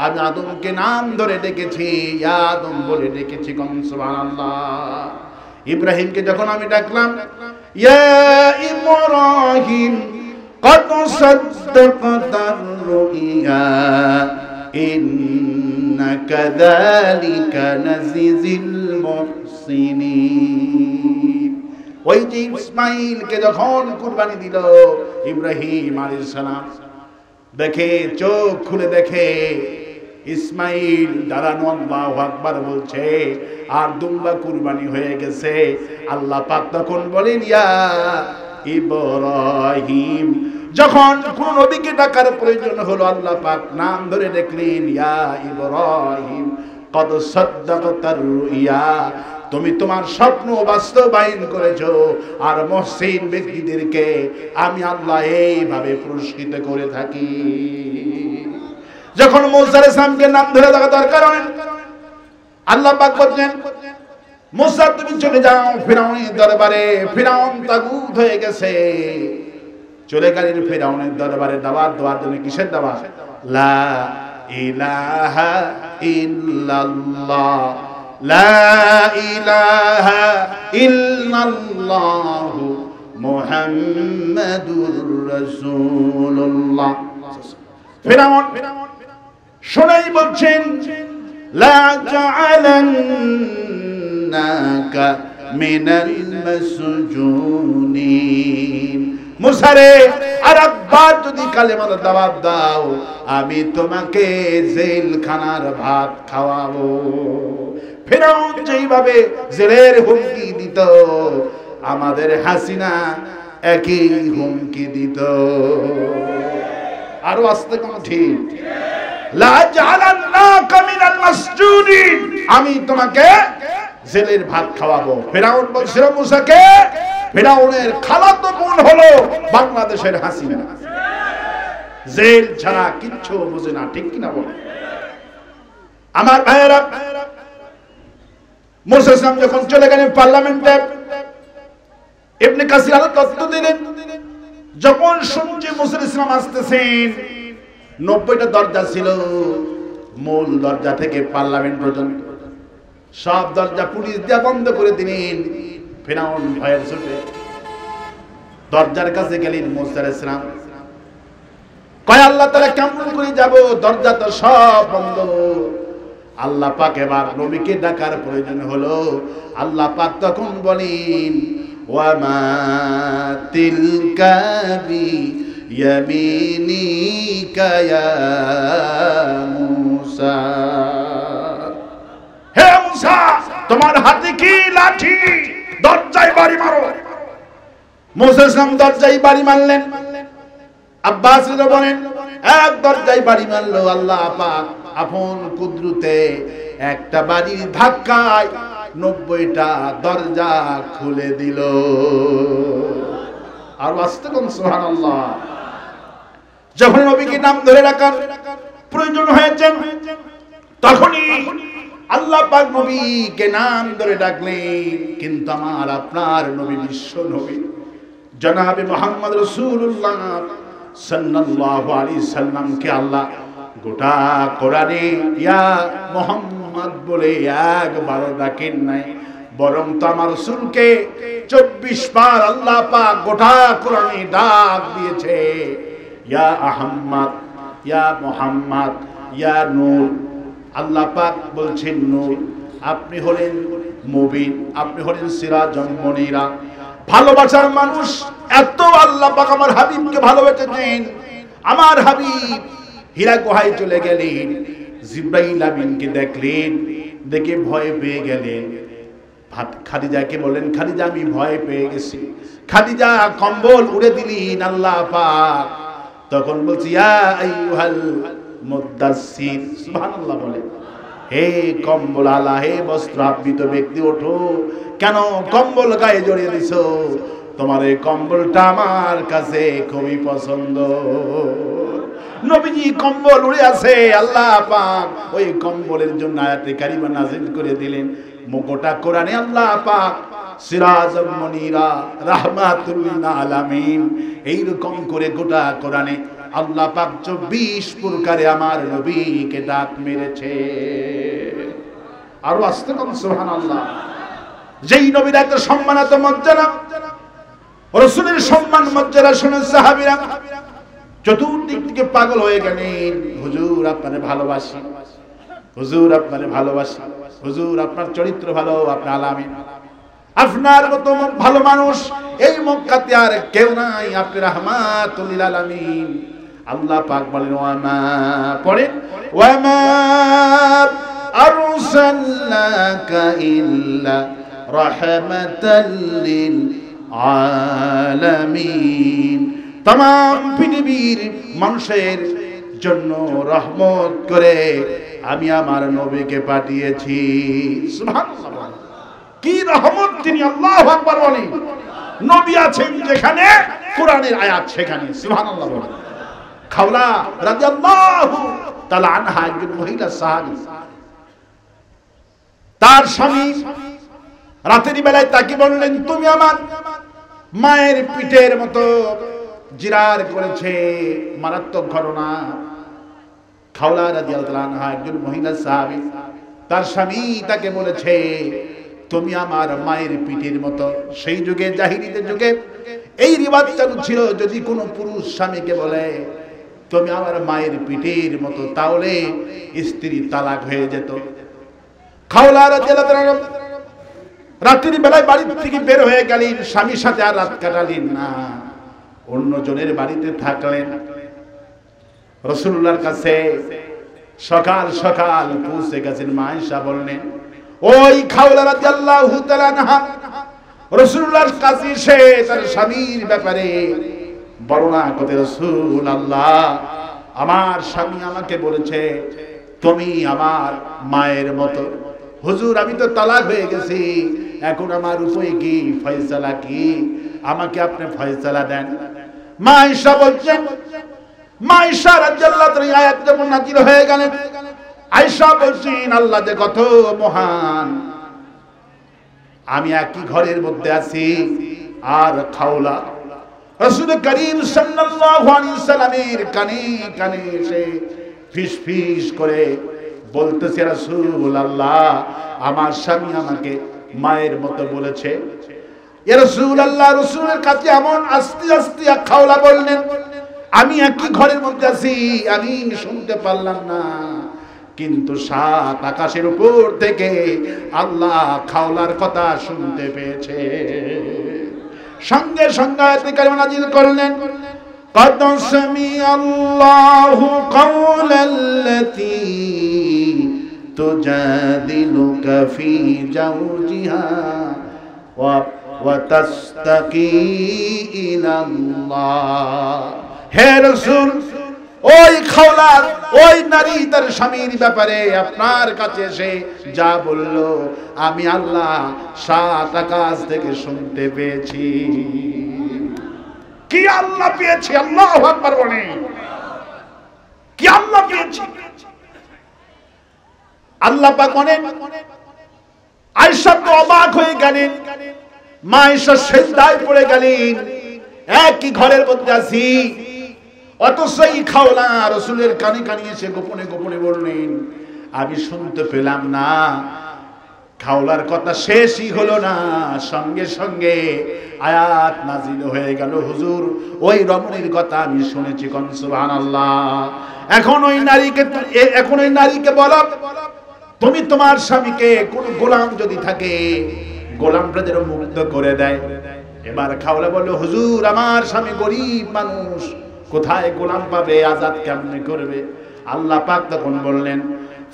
আমি আদমকে নাম ধরে ডেকেছি, ইয়া আদম বলে ডেকেছি। সুবহানাল্লাহ। ইব্রাহিমকে যখন আমি ডাকলাম, ইয়া ইব্রাহিম قد صدقت الرؤيا إنا كذلك نجزي المحسنين। ওই যে ইসমাইলকে যখন কুরবানি দিল ইব্রাহিম আলাইহিস সালাম, দেখে চোখ খুলে দেখে ইসমাইল দাঁড়ানো, আল্লাহু আকবার বলছে, আর দুম্বা কুরবানি হয়ে গেছে। আল্লাহ পাক তখন বলেন ইয়া ইব্রাহিম। যখন কোন নবীকে ডাকার প্রয়োজন হলো আল্লাহ পাক নাম ধরে দেখলেন, ইয়া ইব্রাহিম কদ সাদ্দাকতার রুইয়া, তুমি তোমার স্বপ্ন বাস্তবায়ন করেছো। আর মুহসিন ব্যক্তিদেরকে আমি আল্লাহ এইভাবে পুরস্কৃত করে থাকি। যখন মূসা আলাইহিস সালামকে নাম ধরে ডাকা দরকার হয়, আল্লাহ পাক বলেন মূসা তুমি চলে যাও ফিরাউনের দরবারে। ফিরাউন তাগুত হয়ে গেছে, চলে গেলেন ফিরাউনের দরবারে দাওয়াত দেওয়ার জন্য। কিসের দাওয়াত? লা ইলাহা ইল্লাল্লাহ, লা ইলাহা ইল্লাল্লাহ মুহাম্মাদুর রাসূলুল্লাহ। ফিরাউন শুনেই বলছেন লা জাআলান্নাকা মিনাল মাসজুনিন। মূসা রে, আর একবার যদি কালেমার দাওয়াত দাও, আমি তোমাকে জেলখানার ভাত খাওয়াবো। ফিরাউন যেইভাবে জেলের হুমকি দিত, আমাদের হাসিনা একই হুমকি দিত। আরো আস্তে কোন ঠিক, লা জাআলান্নাকা মিনাল মাসজুনিন, আমি তোমাকে জেলের ভাত খাওয়াবো। ফিরাউন বলছিল মূসাকে, ফিরাউনের খালাতো বোন হলো বাংলাদেশের হাসিনা, জেল ছাড়া কিচ্ছু বোঝে না। ঠিক কিনা বলে আমার ভাইয়েরা? মূসা ইসলাম যখন চলে গেলেন পার্লামেন্টে, ইবনে কাসির আরো তথ্য দিলেন, যখন শুনছে মূসা ইসলাম আসতেছেন, 90টা দরজা ছিল মূল দরজা থেকে পার্লামেন্ট পর্যন্ত, সব দরজা পুলিশ দিয়ে বন্ধ করে দিলেন। ফিরাউন ভয়ের চোটে দরজার কাছে গেলেন মূসা আলাইহিস সালাম, কয় আল্লাহ তাআলা কেমন করে যাব, দরজা তো সব বন্ধ। আল্লাহ পাক এবার নবীকে ডাকার প্রয়োজন হলো। আল্লাহ পাক তখন বলেন ওয়া মা তিলকা বিয়ামিনিকা ইয়া মূসা। হে মূসা, তোমার হাতে কি লাঠি? দরজায় বাড়ি মারো। মূসা ইসলাম দরজায় বাড়ি মারলেন। আব্বাস বলেন এক দরজায় বাড়ি মারলো, আল্লাহ পাক আপন কুদরতে একটা বাড়ির ধাক্কায় 90টা দরজা খুলে দিল। আর বাস্তবন সুবহানাল্লাহ। যখন নবীকে নাম ধরে রাখার প্রয়োজন হয়েছে তখনই আল্লাহ পাক নবীকে নাম ধরে ডাকলেন। কিন্তু আমার আপনার নবী বিশ্ব নবী জনাবে মুহাম্মদ রাসূলুল্লাহ সাল্লাল্লাহু আলাইহি সাল্লামকে আল্লাহ গোটা কোরআনে ইয়া মুহাম্মদ বলে একবারও ডাকেন নাই, বরং তো আমার রাসূলকে 24 বার আল্লাহ পাক গোটা কোরআনে ডাক দিয়েছে, ইয়া আহম্মদ, ইয়া মুহাম্মদ, ইয়া নূর। আল্লাহ পাক বলছেন নূর, আপনি হলেন মুবিন, আপনি হলেন সিরাজুম মুনীরা। ভালোবাসার মানুষ এত আল্লাহ পাক আমার হাবিবকে ভালোবেসেছেন। আমার হাবিব হীরা গুহায় চলে গেলেন, জিবরাইল আমিনকে দেখলেন, দেখে ভয় পেয়ে গেলেন। খাদিজাকে বলেন, খাদিজা আমি ভয় পেয়ে গেছি। খাদিজা কম্বল উড়ে দিলেন আল্লাহ পাক। তখন বলছি ইয়া আইয়ুহাল মুদাসসির, সুবহানাল্লাহ বলে, হে কম্বল আলা, হে বস্ত্র আবৃত ব্যক্তি ওঠো। কেন কম্বল গায়ে জড়িয়ে দিছো? তোমার এই কম্বলটা আমার কাছে খুবই পছন্দ। নবীজি কম্বল উড়ে আছে, আল্লাহ পাক ওই কম্বলের জন্য আয়াতে কারিমা নাযিল করে দিলেন। গোটা কোরআনে আল্লাহ পাক সিরাজুম মুনীরা, রাহমাতুল লিল আলামিন, এইরকম করে গোটা কোরআনে আল্লাহ পাক 24 প্রকারে আমার নবীকে ডাক মেরেছে। আরো আসতে কোন সুবহানাল্লাহ। যেই নবীর এত সম্মান এত মর্যাদা, রাসূলের সম্মান মর্যাদা শুনে সাহাবীরা চতুর্দিক থেকে পাগল হয়ে গেলেন। হুজুর আপনারে ভালোবাসি, হুজুর আপনারে ভালোবাসি, হুজুর আপনার চরিত্র ভালো, আপনি আলামিন, আপনার মতো ভালো মানুষ এই মক্কাতে আর কেউ নাই, আপনি রাহমাতুল লিল আলামিন। আল্লাহ পাক বলেন ওয়ামা, পড়ে ওয়ামা আরসালনাকা ইল্লা রাহমাতাল লিল আলামিন। तमाम পৃথিবীর মানুষের জন্য রহমত করে আমি আমার নবীকে পাঠিয়েছি। সুবহানাল্লাহ। কি রহমত তিনি, আল্লাহু আকবার বলেন। নবী আছেন যেখানে কোরআনের আয়াত সেখানে, সুবহানাল্লাহ বলেন। খাওলা রাদিয়াল্লাহু তাআলা আনহা একজন মহিলা সাহাবী, তার স্বামী রাতের বেলায় তাকে বললেন, তুমি আমার মায়ের পিঠের মতো জিরার করেছে। মারাত্মক ঘটনা। খাওলা রাদিয়াল্লাহু আনহা একজন মহিলা সাহাবী, তার স্বামী তাকে বলেছে, তুমি আমার মায়ের পিঠের মতো। সেই যুগে, জাহিলিয়াতের যুগে এই রিওয়াজ চালু ছিল, যদি কোনো পুরুষ স্বামীকে বলে তুমি আমার মায়ের পিঠের মতো, তাহলে স্ত্রী তালাক হয়ে যেত। খাওলা রাদিয়াল্লাহু আনহা রাতের বেলায় বাড়ি থেকে বের হয়ে গেলেন, স্বামীর সাথে আর রাত কাটালেন না, অন্যজনের বাড়িতে থাকলেন। রাসূলুল্লাহর কাছে সকাল সকাল পৌঁছে গেছেন। মা আয়েশা বললেন, ওই খাওলা রাদিয়াল্লাহু তাআলা আনহা রাসূলুল্লাহর কাছে এসে তার স্বামীর ব্যাপারে বর্ণনা করতে, রাসূলুল্লাহ আমার স্বামী আমাকে বলেছে তুমি আমার মায়ের মতো। হুজুর আমি তো তালাক হয়ে গেছি, এখন আমার উপায় কি, ফয়সালা কি, আমাকে আপনি ফয়সালা দেন। মা আয়েশা বলছেন, মা আয়েশা রাদিয়াল্লাহু তাআলা আয়াত যখন নাযিল হয়ে গেলেন, আয়েশা বলছেন আল্লাহ যে কত মহান, আমি একই ঘরের মধ্যে আছি আর খাওলা রাসূল করিম সাল্লাল্লাহু আলাইহি ওয়াসাল্লামের কানে কানে এসে ফিস ফিস করে বলতেছে, রাসূলুল্লাহ আমার স্বামী আমাকে মায়ের মতো বলেছে। ইয়া রাসূলুল্লাহ, রাসূলের কাছে এমন আস্তে আস্তে খাওলা বললেন, আমি একই ঘরের মধ্যে আছি, আমি শুনতে পারলাম না, কিন্তু সাত আকাশের উপর থেকে আল্লাহ খাওলার কথা শুনতে পেয়েছে। সঙ্গে সঙ্গে আয়াতে কারিমা নাযিল করলেন, قد سمع الله قول التي تجادلك في زوجها وتستقي إلى الله। হে রাসূল, ওই খাওলা ওই নারী তার স্বামীর ব্যাপারে আপনার কাছে এসে যা বলল, আমি আল্লাহ 7 আকাশ থেকে শুনতে পেয়েছি। কি আল্লাহ পেয়েছি? আল্লাহু আকবার বলেন। কি আল্লাহ পেয়েছি? আল্লাহ পাক অনেক। আয়েশা তো অবাক হয়ে গেলেন। মা আয়েশা সিজদায় পড়ে গেলেন। একই ঘরের মধ্যে আছি, অথচ এই খাওলা রাসূলের কানে কানে এসে গোপনে গোপনে বললেন, আমি শুনতে পেলাম না। খাওলার কথা শেষই হলো না, সঙ্গে সঙ্গে আয়াত নাজিল হয়ে গেল, হুজুর ওই রমণীর কথা আমি শুনেছি, কোন সুবহানাল্লাহ। এখন ওই নারীকে বলো, তুমি তোমার স্বামীকে কোন গোলাম যদি থাকে, গোলামটা যেন মুক্ত করে দেয়। এবার খাওলা বলল, হুজুর আমার স্বামী গরিব মানুষ, কোথায় গোলাম পাবে, আজাদ কেমনে করবে? আল্লাহ পাক তখন বললেন,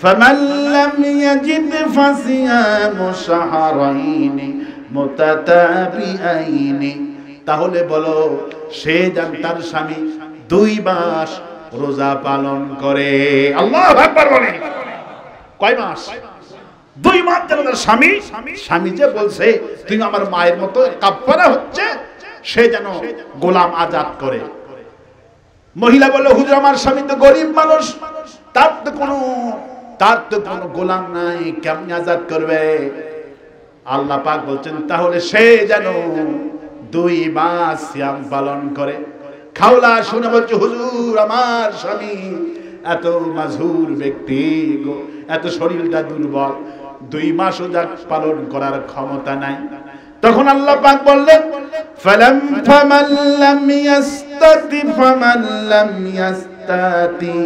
ফামান লাম ইয়াজিদ ফাসিয়ামু শাহরাইনি মুতাতাবিআইনি, তাহলে বলো সে যেন তার স্বামী 2 মাস রোজা পালন করে। আল্লাহু আকবার বলেন। কয় মাস? 2 মাস যেন তার স্বামী যে বলছে তুমি আমার মায়ের মতো, কাফারা হচ্ছে সে যেন গোলাম আজাদ করে। মহিলা বলল, হুজুর আমার স্বামী তো গরিব মানুষ, তার তো কোনো গোলাম নাই, কেমনে আজাদ করবে? আল্লাহ পাক বলছেন, তাহলে সে যেন 2 মাস সিয়াম পালন করে। খাওলা শুনে বলছে, হুজুর আমার স্বামী এত মাজহুর ব্যক্তি, এত শরীরটা দুর্বল, 2 মাস রোজা পালন করার ক্ষমতা নাই। তখন আল্লাহ পাক বললেন, ফামান লাম ইয়াস্তাতি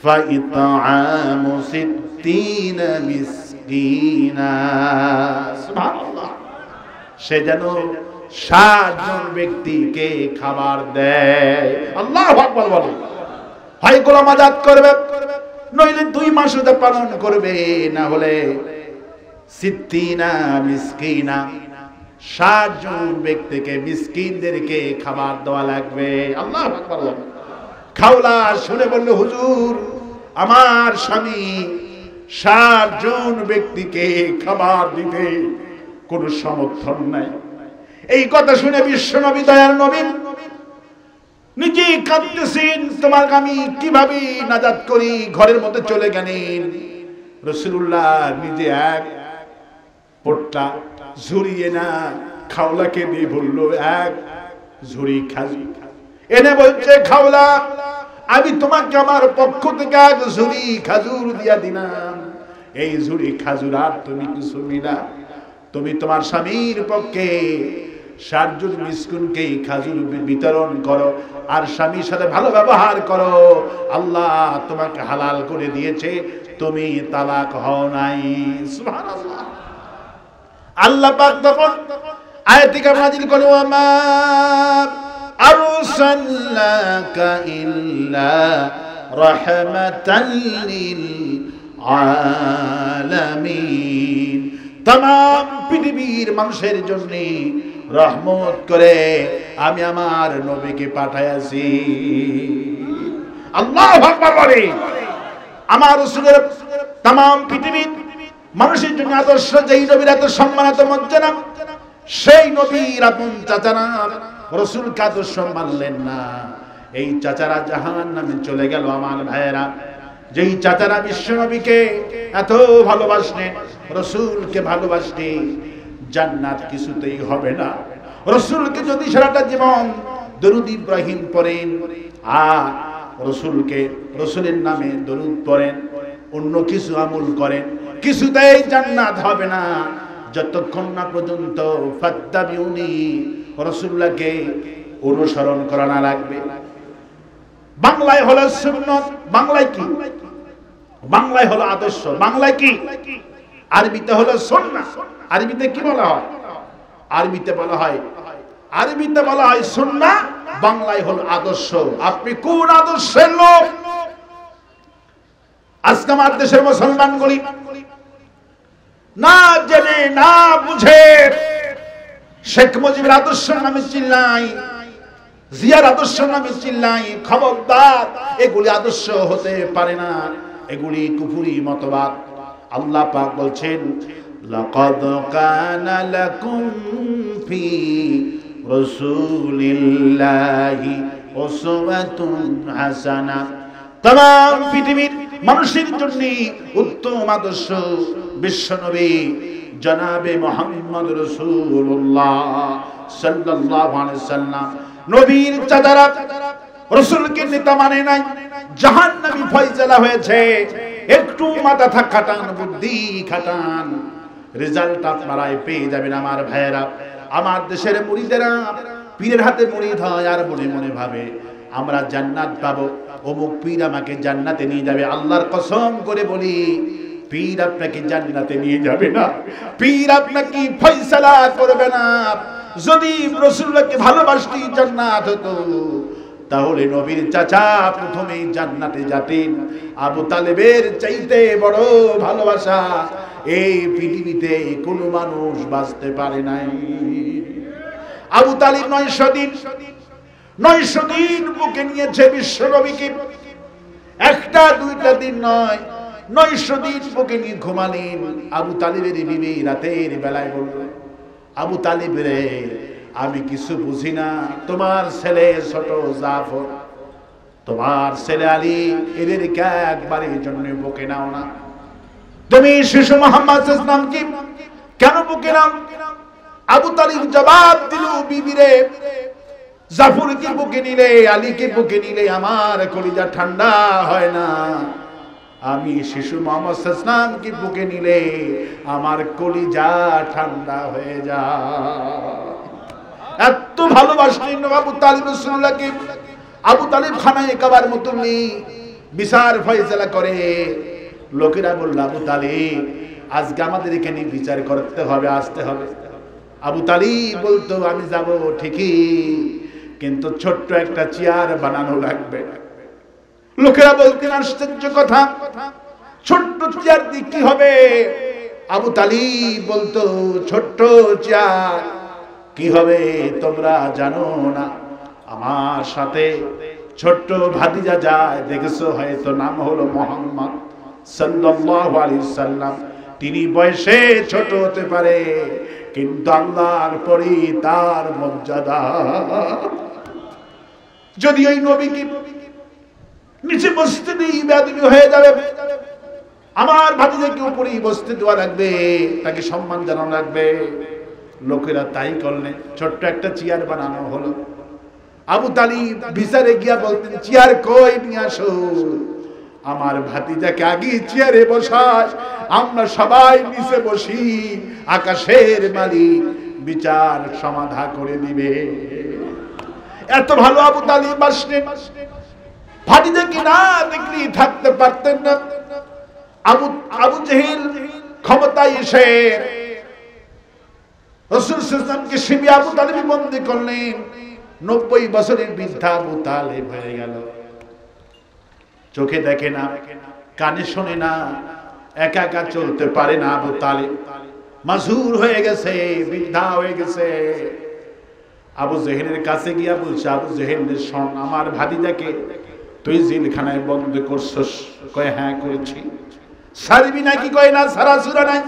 ফাইতআমু 60 মিসকিনা। সুবহানাল্লাহ। সে যেন 60 জন ব্যক্তিকে খাবার দেয়। আল্লাহু আকবার বলে। হয় গোলাম আজাদ করবে, নইলে 2 মাস রোজা পালন করবে, না হলে 60 মিসকিনা, 60 জন ব্যক্তিকে, মিসকিনদেরকে খাবার দেওয়া লাগবে। আল্লাহু আকবার। খাওলা শুনে বলল, হুজুর আমার স্বামী 60 জন ব্যক্তিকে খাবার দিতে কোনো সমর্থন নাই। এই কথা শুনে বিশ্বনবী দয়ার নবী নিজে কাঁদতেছেন, তোমার আমি কিভাবে নাজাত করি, ঘরের মধ্যে চলে গেলেন। রাসূলুল্লাহ নিজে এক পোট্টা ঝুরিয়ে না খাওলাকে দিয়ে বলল, এক ঝুরি খাজুর এনে বলছে, খাওলা আমি তোমাকে আমার পক্ষ থেকে 1 ঝুরি খাজুর দিয়া দিলাম। এই ঝুরি খাজুর আর তুমি কিছু না, তুমি তোমার স্বামীর পক্ষে 60 জন মিসকিনকে খাজুর বিতরণ করো, আর স্বামীর সাথে ভালো ব্যবহার করো। আল্লাহ তোমাকে হালাল করে দিয়েছে, তুমি তালাক হও নাই। সুবহানাল্লাহ। আল্লাহ পাক তখন আয়াত নাযিল করে, ওয়ামা আরসালনাকা ইল্লা রাহমাতাল লিল আলামিন, तमाम পৃথিবীর মানুষের জন্য রহমত করে আমি আমার নবীকে পাঠাইছি। আল্লাহু আকবার বলে। আমার রাসূলের तमाम পৃথিবীর মানুষের জন্য আদর্শ, যেই নবীর এত সম্মান এত মর্যাদা, সেই নবীর আপন চাচারা রাসূলকে আদর্শ মানলেন না, এই চাচারা জাহান্নামে চলে গেল। আমার ভাইয়েরা, যেই চাচারা বিশ্ব নবীকে এত ভালোবাসলেন, রাসূলকে ভালোবাসলেন, জান্নাত কিছুতেই হবে না। রাসূলকে যদি সারাটা জীবন দরুদ ইব্রাহিম পড়েন আর রাসূলের নামে দরুদ পড়েন, অন্য কিছু আমল করেন, কিছুতেই জান্নাত হবে না যতক্ষণ না পর্যন্ত ফাত্তাবিউনি রাসূলুল্লাহকে অনুসরণ করা না লাগবে। বাংলায় হলো সুন্নাত, বাংলায় কি? বাংলায় হলো আদর্শ, বাংলায় কি? আরবিতে হলো সুন্নাহ। আরবিতে কি বলা হয়? আরবিতে বলা হয় সুন্নাহ, বাংলায় হলো আদর্শ। আপনি কোন আদর্শের লোক? আজকে আমার দেশের মুসলমানগুলি না জেনে না বুঝে শেখ মুজিবের আদর্শের নামে চিল্লাই, জিয়ার আদর্শ নামে চিল্লাই, খবরদার, এগুলি আদর্শ হতে পারে না, এগুলি কুফরি মতবাদ। আল্লাহ পাক বলছেন, লাকাদ কানা লাকুম ফি রাসূলিল্লাহি উসওয়াতুন হাসানা। तमाम পৃথিবীর মানুষের জন্য উত্তম আদর্শ বিশ্বনবী জনাবে মুহাম্মদ রাসূলুল্লাহ সাল্লাল্লাহু আলাইহি সাল্লাম। নবীর চাচারা রাসূলকে নেতা মানে নাই, জাহান্নামী ফয়সালা হয়েছে। একটু মাথা খাটান, বুদ্ধি খাটান, রেজাল্ট আপনারাই পেয়ে যাবেন। আমার ভাইয়েরা, আমার দেশের মুরিদেরা পীরের হাতে মুরিদ হয় আর মনে মনে ভাবে আমরা জান্নাত পাবো, অমুক পীর আমাকে জান্নাতে নিয়ে যাবে। আল্লাহর কসম করে বলি, পীর আপনাকে জান্নাতে নিয়ে যাবে না, পীর আপনাকে ফয়সালা করবে না। যদি রাসূলকে ভালোবাসতি জান্নাত হতো, তাহলে নবীর চাচা প্রথমেই জান্নাতে যেতেন। আবু তালেবের চাইতে বড় ভালোবাসা এই পৃথিবীতে কোনো মানুষ বাঁচতে পারে নাই। আবু তালিব 900 দিন বুকে নিয়েছে বিশ্ব নবীকে। একটা দুইটা দিন নয়, 900 দিন বুকে নিয়ে ঘুমালেন। আবু তালিবের বিবি রাতের বেলায় বলল, আবু তালিব রে, আমি কিছু বুঝি না, তোমার ছেলে ছোট জাফর, তোমার ছেলে আলী, এদেরকে একবারের জন্য বুকে নাও না। তুমি শিশু মুহাম্মদ সাল্লাল্লাহু আলাইহি ওয়াসাল্লামকে কেন বুকে নাও? আবু তালিব জবাব দিল, বিবি রে, জাফরকে বুকে নিলে, আলীকে বুকে নিলে আমার কলিজা ঠান্ডা হয় না, আমি শিশু মুহাম্মদ সাল্লাল্লাহু আলাইহি ওয়াসাল্লামকে বুকে নিলে আমার কলিজা ঠান্ডা হয়ে যায়। এত ভালোবাসলেন আবু তালিব রাসূলুল্লাহকে। আবু তালিব খানায় কাবার মতন বিচার ফয়সালা করে। লোকেরা বলল, আবু তালিব, আজকে আমাদের এখানে বিচার করতে হবে, আসতে হবে। আবু তালিব বলতো, আমি যাব ঠিকই, কিন্তু ছোট্ট একটা চেয়ার বানানো লাগবে। লোকেরা বলতেন, আশ্চর্য কথা, ছোট্ট চেয়ার দিয়ে কি হবে? আবু তালিব বলতো, ছোট্ট চেয়ার কি হবে তোমরা জানো না? আমার সাথে ছোট্ট ভাতিজা যায়, দেখেছো হয়তো, নাম হলো মুহাম্মদ সাল্লাল্লাহু আলাইহি সাল্লাম। তিনি বয়সে ছোট হতে পারে, কিন্তু আল্লাহর পরে তার মর্যাদা। যদি ওই নবীকে নিচে বসতে দিই, বেয়াদবি হয়ে যাবে। আমার ভাতিজাকে উপরেই বসতে দেওয়া লাগবে, তাকে সম্মান জানানো লাগবে। লোকেরা তাই করলেন, ছোট্ট একটা চেয়ার বানানো হলো। আবু তালিব বিচারে গিয়া বলতেন, চেয়ার কই, নিয়ে আসো। আমার ভাতিজাকে আগে চেয়ারে বসাস, আমরা সবাই নিচে বসি, আকাশের মালিক বিচার সমাধা করে দিবে। এত ভালো আবু তালিব বাসলেন। ভাতিজাকে না দেখলে থাকতে পারতেন না। আবু জেহেল ক্ষমতায় এসে রাসূল সাল্লাল্লাহু আলাইহি ওয়াসাল্লামকে শিবিয়ে আবু তালিব বন্দী করলেন। 90 বছরের বৃদ্ধা আবু তালিব হয়ে গেল। চোখে দেখে না, কানে শোনে না, একা একা চলতে পারে না। আবু তালিব মাজুর হয়ে গেছে, বৃদ্ধা হয়ে গেছে। আবু জেহেলের কাছে গিয়া বলছে, আবু জেহেল, শোন, আমার ভাতিজাকে তুই জেলখানায় বন্দী করছস। কয়, হ্যাঁ করেছি। ছাড়বি নাকি? কয়, না, ছাড়া ছুড়া নাই,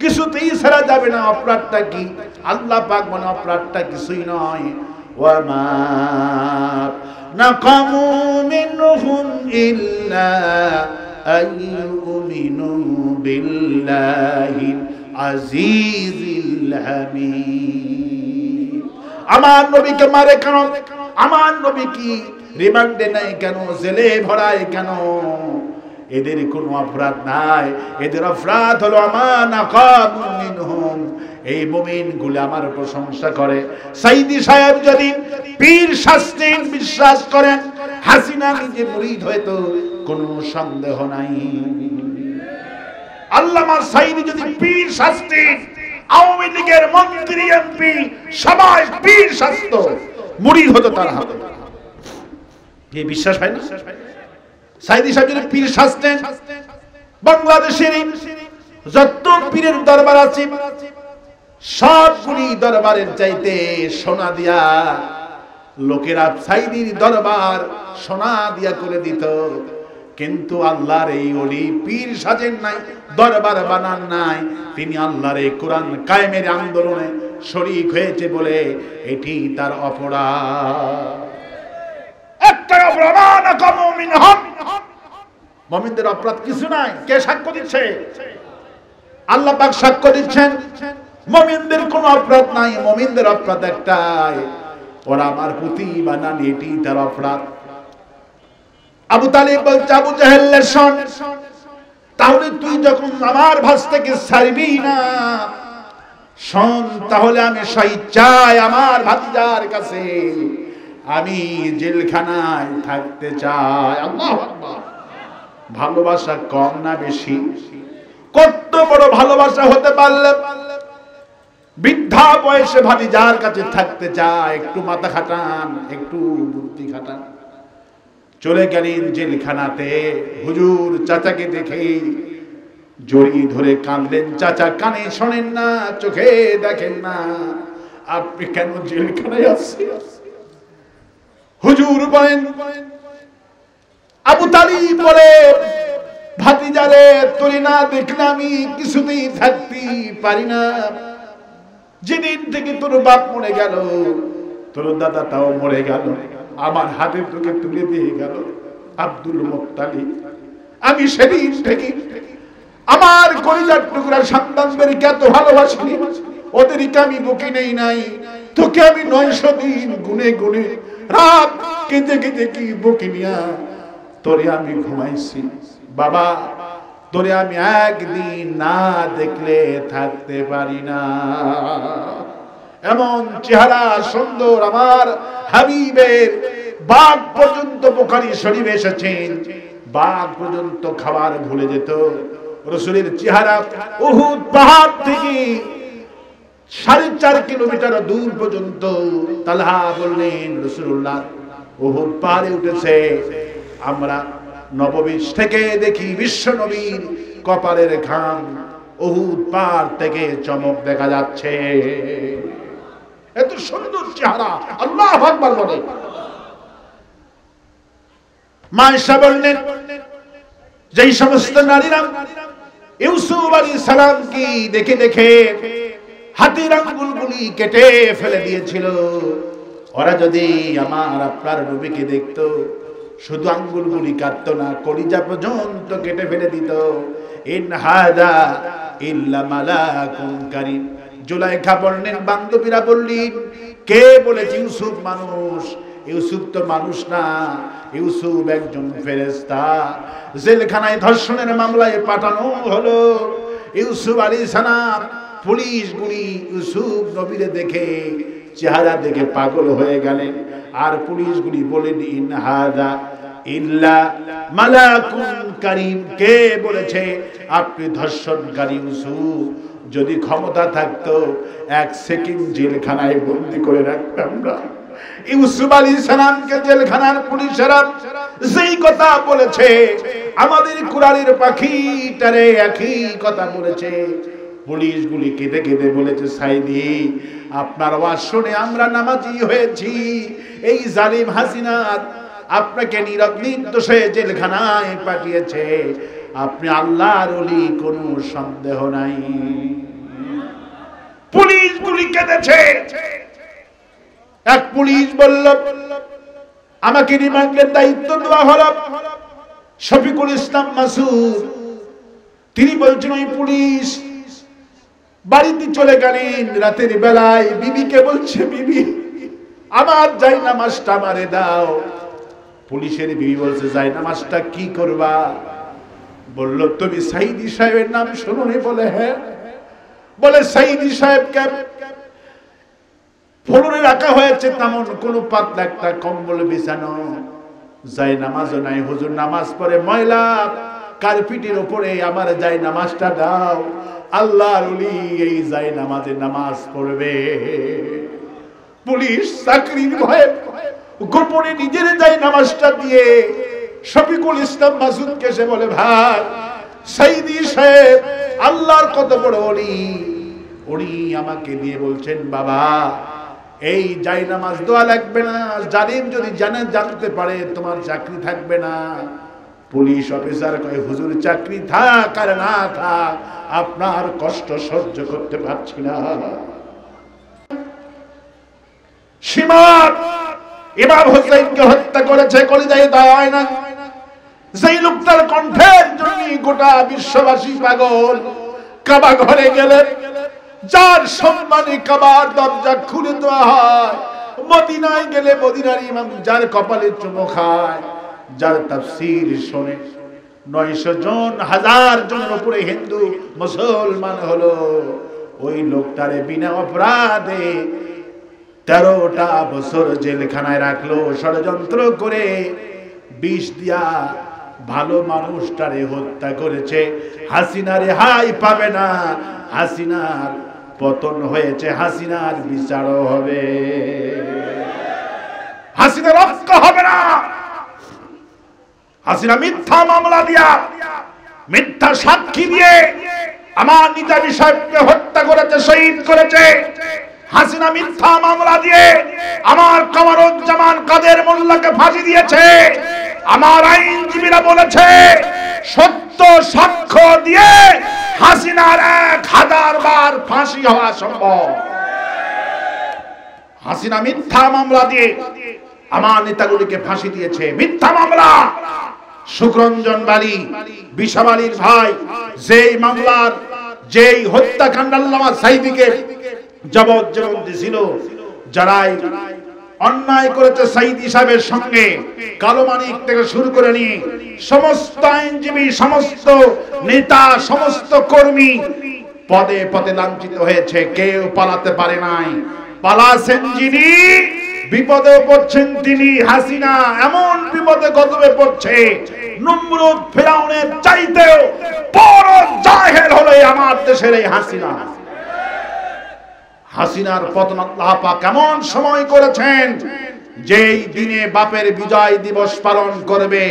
কিছুতেই ছাড়া যাবে না। অপরাধটা কি? আল্লাহ পাক বলে, অপরাধটা কিছুই নয়। ওয়ামা নাকামু মিনহুম ইল্লা আইয়ুমিনু বিল্লাহিল আজিজিল হামিদ। আমার নবীকে মারে কেন? আমার নবী কি রিমান্ডে নাই কেন? জেলে ভরায় কেন? এদের কোনো অপরাধ নাই। এদের অপরাধ হলো এই মুমিন গুলো আমার প্রশংসা করে। সাইদি সাহেব যদি পীর শাস্ত্রের বিশ্বাস করেন, হাসিনা নিজে মুরিদ হয়তো কোনো সন্দেহ নাই। আল্লামা সাইদি যদি পীর শাস্ত্রের, আওয়ামী লীগের মন্ত্রী এমপি সবাই পীর শাস্ত্র মুরিদ হতো তার হাতে, এই বিশ্বাস হয় না? সাইদি সাহেব যদি পীর শাস্ত্রের, বাংলাদেশের যত পীরের দরবার আছে সবগুলি দরবারের চাইতে সোনা দিয়া লোকেরা সাইদির দরবার সোনা দিয়া করে দিত, কিন্তু আল্লাহর এই ওলি পীর সাজেন নাই, দরবার বানান নাই, তিনি আল্লাহর এই কোরআন কায়েমের আন্দোলনে শরীক হয়েছে বলে এটি তার অপরাধ। একটা অপরাধ মুমিন হন, মুমিনদের অপরাধ কিছু নাই। কে সাক্ষ্য দিচ্ছে? আল্লাহ পাক সাক্ষ্য দিচ্ছেন, মুমিনদের কোনো অপরাধ নাই, মুমিনদের অপরাধ একটাই, ওরা আমার পুতি বানান, এটি তার অপরাধ। আবু তালিব বলছে, আবু জাহেলের শোন, তাহলে তুই যখন আমার ভাস থেকে ছাড়বি না, শোন তাহলে আমি স্বেচ্ছায় আমার ভাতিজার কাছে আমি জেলখানায় থাকতে চাই। আল্লাহু আকবার। ভালোবাসা কম না বেশি? কত বড় ভালোবাসা হতে পারলে বৃদ্ধা বয়সে ভাতিজার কাছে থাকতে চায়। একটু মাথা খাটান, একটু বুদ্ধি খাটান। চলে গেলেন জেলখানাতে। হুজুর চাচাকে দেখে জড়িয়ে ধরে কাঁদলেন। চাচা কানে শোনেন না, চোখে দেখেন না, আপনি কেন জেলখানায় আছেন? হুজুর বলেন, আবু তালিব বলে, ভাতিজারে তোরে না দেখলে আমি কিছুতেই থাকতে পারি না। যেদিন থেকে তোর বাপ মরে গেল, তোর দাদা তাও মরে গেল, আমার হাতে তোকে তুলে দিয়ে গেল আব্দুল মুত্তালিব, আমি সেদিন থেকে আমার কলিজার টুকরা সন্তানদেরকে এত ভালোবাসি, ওদেরকে আমি বুকে নেই নাই। তোকে আমি 900 দিন গুনে গুনে রাত কেঁদে কেঁদে কি বুকে নিয়া তোরে আমি ঘুমাইছি। বাবা, তোরে আমি একদিন না দেখলে থাকতে পারি না। এমন চেহারা সুন্দর আমার হাবিবের। বাঘ পর্যন্ত বুখারী শরীফে এসেছেন, বাঘ পর্যন্ত খাবার ভুলে যেত। রাসূলের চেহারা উহুদ পাহাড় থেকে 4.5 কিলোমিটার দূর পর্যন্ত। তালহা বললেন, রাসূলুল্লাহ উহুদ পাহাড়ে উঠেছে, আমরা নববীজ থেকে দেখি বিশ্ব নবীর কপালের ঘাম উহুদ পাহাড় থেকে চমক দেখা যাচ্ছে। এত সুন্দর চেহারা। আল্লাহু আকবার বলে। মা আয়েশা বললেন, যেই সমস্ত নারীরা ইউসুফ আলাইহিস সালামকে দেখে দেখে হাতের আঙ্গুলগুলি কেটে ফেলে দিয়েছিল, ওরা যদি আমার আপনার নবীকে দেখতো, শুধু আঙ্গুলগুলি কাটতো না, কলিজা পর্যন্ত কেটে ফেলে দিত। ইন হাদা ইল্লা মালাকুন কারীম। জুলাইখা বললেন, বান্ধবীরা বললেন, কে বলেছে ইউসুফ মানুষ? ইউসুফ তো মানুষ না, ইউসুফ একজন ফেরেশতা। জেলখানায় ধর্ষণের মামলায় পাঠানো হলো ইউসুফ আলাইহিস সালাম। পুলিশগুলি ইউসুফ নবীরে দেখে, চেহারা দেখে পাগল হয়ে গেলেন। আর পুলিশগুলি বলেন, ইন হাদা ইল্লা মালাকুন কারীম। কে বলেছে আপনি ধর্ষণকারী ইউসুফ? যদি ক্ষমতা থাকতো 1 সেকেন্ড জেলখানায় বন্দী করে রাখতাম না। ইউসুফ আলাইহিস সালামকে জেলখানার পুলিশেরা যেই কথা বলেছে, আমাদের কুরানের পাখিটারে একই কথা বলেছে। পুলিশগুলি কেঁদে কেঁদে বলেছে, সাইদি আপনার ওয়াজ শুনে আমরা নামাজি হয়েছি। এই জালিম হাসিনা আপনাকে নির্দোষে জেলখানায় পাঠিয়েছে, আপনি আল্লাহর ওলি, কোনো সন্দেহ নাই। পুলিশগুলি কেঁদেছে। এক পুলিশ বলল, আমাকে রিমান্ডের দায়িত্ব দেওয়া হলো শফিকুল ইসলাম মাসুদ। তিনি বলছেন, ওই পুলিশ বাড়িতে চলে গেলেন রাতের বেলায়, বিবিকে বলছে, বিবি আমার জায়নামাজটা আমারে দাও। পুলিশের বিবি বলছে, জায়নামাজটা কি করবা? বলল, তুমি সাইদি সাহেবের নাম শুনোনি? বলে হ্যাঁ। বলে, সাইদি সাহেবকে ফ্লোরে রাখা হয়েছে, তেমন কোন পাতলা একটা কম্বল বিছানো, জায়নামাজও নাই। হুজুর নামাজ পড়ে ময়লা কার্পেটের উপরে আমার জায়নামাজটা দাও, আল্লাহর ওলি এই জায়নামাজে নামাজ পড়বে। পুলিশ চাকরির ভয়ে গোপনে নিজের জায়নামাজটা দিয়ে শফিকুল ইসলাম মাসুদকে সে বলে, ভাই সাইদি সাহেব আল্লাহর কত বড় ওলি, উনি আমাকে দিয়ে বলছেন, বাবা এই জায়নামাজ দোয়া লাগবে না। জালিম যদি জানতে পারে তোমার চাকরি থাকবে না। পুলিশ অফিসার কয় হুজুর চাকরি থাক আর না থাক আপনার কষ্ট সহ্য করতে পারছি না। সীমাত ইমাম হোসেনকে হত্যা করেছে, কলিজায় দায় না। যেই লোকটার কণ্ঠের জন্য গোটা বিশ্ববাসী পাগল। কাবা ঘরে গেলে যার সম্মানে কাবার দরজা খুলে দেওয়া হয়, মদিনায় গেলে মদিনার ইমাম যার কপালে চুমো খায়, যার তাফসীর শোনে 900 জন 1000 জনের উপরে হিন্দু মুসলমান হলো, ওই লোকটারে বিনা অপরাধে 13টা বছর জেলখানায় রাখলো ষড়যন্ত্র করে। বিষ দিয়া ভালো মানুষটারে হত্যা করেছে। হাসিনা রেহাই পাবে না। হাসিনার পতন হয়েছে, হাসিনার বিচারও হবে। হাসিনা রক্ষা হবে না। হাসিনা মিথ্যা মামলা দিয়া, মিথ্যা সাক্ষী দিয়ে আমার নিজামী সাহেবকে হত্যা করেছে, শহীদ করেছে। হাসিনা মিথ্যা মামলা দিয়ে আমার কামারুজ্জামান কাদের মোল্লাকে ফাঁসি দিয়েছে। আমার আইনজীবীরা বলেছে সত্য সাক্ষ্য দিয়ে হাসিনার 1000 বার ফাঁসি হওয়া সম্ভব। হাসিনা মিথ্যা মামলা দিয়ে আমার নেতাগুলিকে ফাঁসি দিয়েছে। মিথ্যা মামলা। শুক্রঞ্জন বাড়ি বিশাবালির ভাই যেই মামলার যেই হত্যাকাণ্ড আল্লামা সাইদিকে যাবজ্জীবন দিয়েছিল, যারাই অন্যায় করেছে সাইদি সাহেবের সঙ্গে, কালো মানিক থেকে শুরু করে নিয়ে সমস্ত আইনজীবী, সমস্ত নেতা, সমস্ত কর্মী পদে পদে লাঞ্ছিত হয়েছে। কেউ পালাতে পারে নাই। পালাছেন যিনি, বিপদে পড়ছেন তিনি। হাসিনা এমন বিপদে গজবে পড়ছে, নমরুদ ফিরাউনের চাইতেও বড় জাহেল হলো আমার দেশের এই হাসিনা। হাসিনার পতন আল্লাহ পাক এমন সময় করেছেন, যেই দিনে বাপের বিজয় দিবস পালন করবে,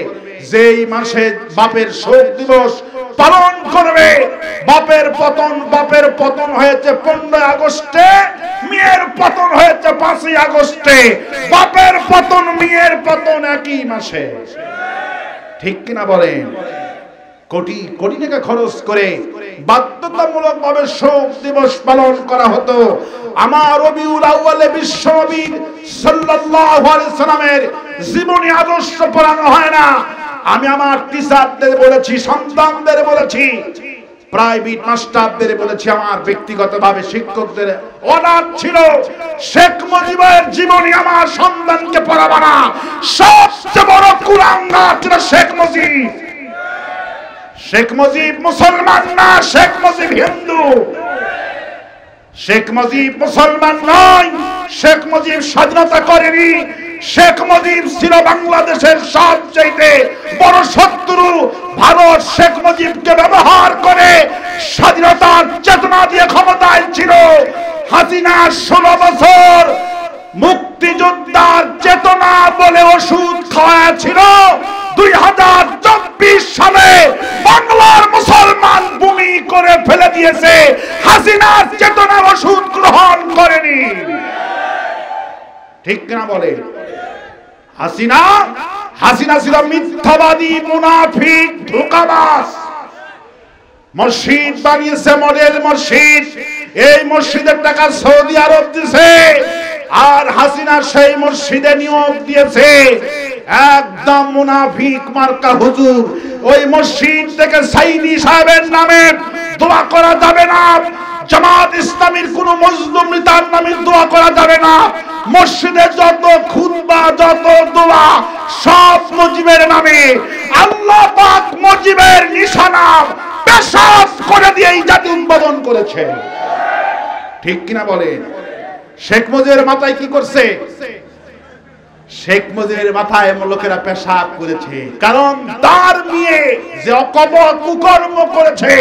যেই মাসে বাপের শোক দিবস পালন করবে। বাপের পতন হয়েছে 15 আগস্টে, মেয়ের পতন হয়েছে 5 আগস্টে। বাপের পতন, মেয়ের পতন একই মাসে। ঠিক কিনা বলেন? কোটি কোটি টাকা খরচ করে বাধ্যতামূলক ভাবে শোক দিবস পালন করা হতো। আমার রবিউল আউয়ালে বিশ্বনবী সাল্লাল্লাহু আলাইহি সাল্লামের জীবনী আদর্শ পড়ানো হয় না। আমি আমার টিচারদের বলেছি, সন্তানদের বলেছি, প্রাইভেট মাস্টারদের বলেছি, আমার ব্যক্তিগতভাবে শিক্ষকদের অর্ডার ছিল শেখ মুজিবের জীবনী আমার সন্তানকে পড়াবো না। সবচেয়ে বড় কুলাঙ্গার ছিল শেখ মুজিব। শেখ মুজিব মুসলমান না, শেখ মুজিব হিন্দু। শেখ মুজিব মুসলমান নয়, শেখ মুজিব স্বাধীনতা করেনি। শেখ মুজিব ছিল বাংলাদেশের সবচেয়ে বড় শত্রু। ভারত শেখ মুজিবকে ব্যবহার করে স্বাধীনতার চেতনা দিয়ে ক্ষমতায় ছিল। হাসিনা 16 বছর মুক্তিযোদ্ধার চেতনা বলে ওষুধ খাওয়াছিল। 2024 সালে বাংলার মুসলমান ভূমি করে ফেলে দিয়েছে। হাসিনার চেতনা ওষুধ গ্রহণ করেনি। ঠিক না বলে? হাসিনা ছিল মিথ্যাবাদী, মুনাফিক, ধোঁকাবাজ। মসজিদ বানিয়েছে, মডেল মসজিদ। এই মসজিদের টাকা সৌদি আরব দিছে, আর হাসিনা সেই মসজিদে নিয়োগ দিয়েছে একদম মুনাফিক মার্কা হুজুর। ওই মসজিদ থেকে সাইদি সাহেবের নামে দোয়া করা যাবে না। জামাত ইসলামীর কোন মজলুম নেতার নামে দোয়া করা যাবে না। মসজিদের যত খুতবা, যত দোয়া সব মুজিবের নামে। আল্লাহ পাক মুজিবের নিশানা পেশাব করে দিয়ে এই জাতি উদ্বোধন করেছে। ঠিক কিনা বলেন? শেখ মুজিবের মাথায় কি করছে? শেখ মুজিবের মাথায় লোকেরা পেশাব করেছে, কারণ তার মেয়ে যে কুকর্ম করেছে,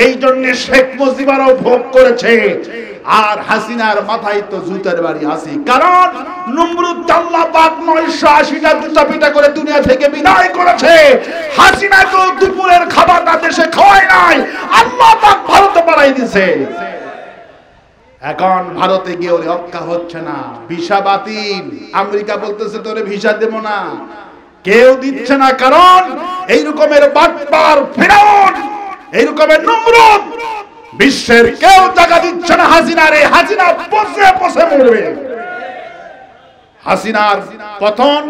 এই জন্য শেখ মুজিবারও ভোগ করেছে। আর হাসিনার মাথায় তো জুতার বাড়ি আছে, কারণ নমরুদ আল্লাহ পাক 980টা জুতা পিটা করে দুনিয়া থেকে বিদায় করেছে। হাসিনা তো দুপুরের খাবারটা দেশে খাওয়ায় নাই, আল্লাহ পাক ভারতে পাঠাই দিয়েছে। এখন ভারতে গিয়ে ওরে রক্ষা হচ্ছে না, ভিসা বাতিল। আমেরিকা বলতেছে তোরে ভিসা দেব না, কেউ দিচ্ছে না। কারণ এই রকমের বাটপার ফিরাউন, এই রকমের নমরুদ বিশ্বের কেউ জায়গা দিচ্ছে না হাসিনারে। হাসিনা পচে পচে মরবে। হাসিনার পতন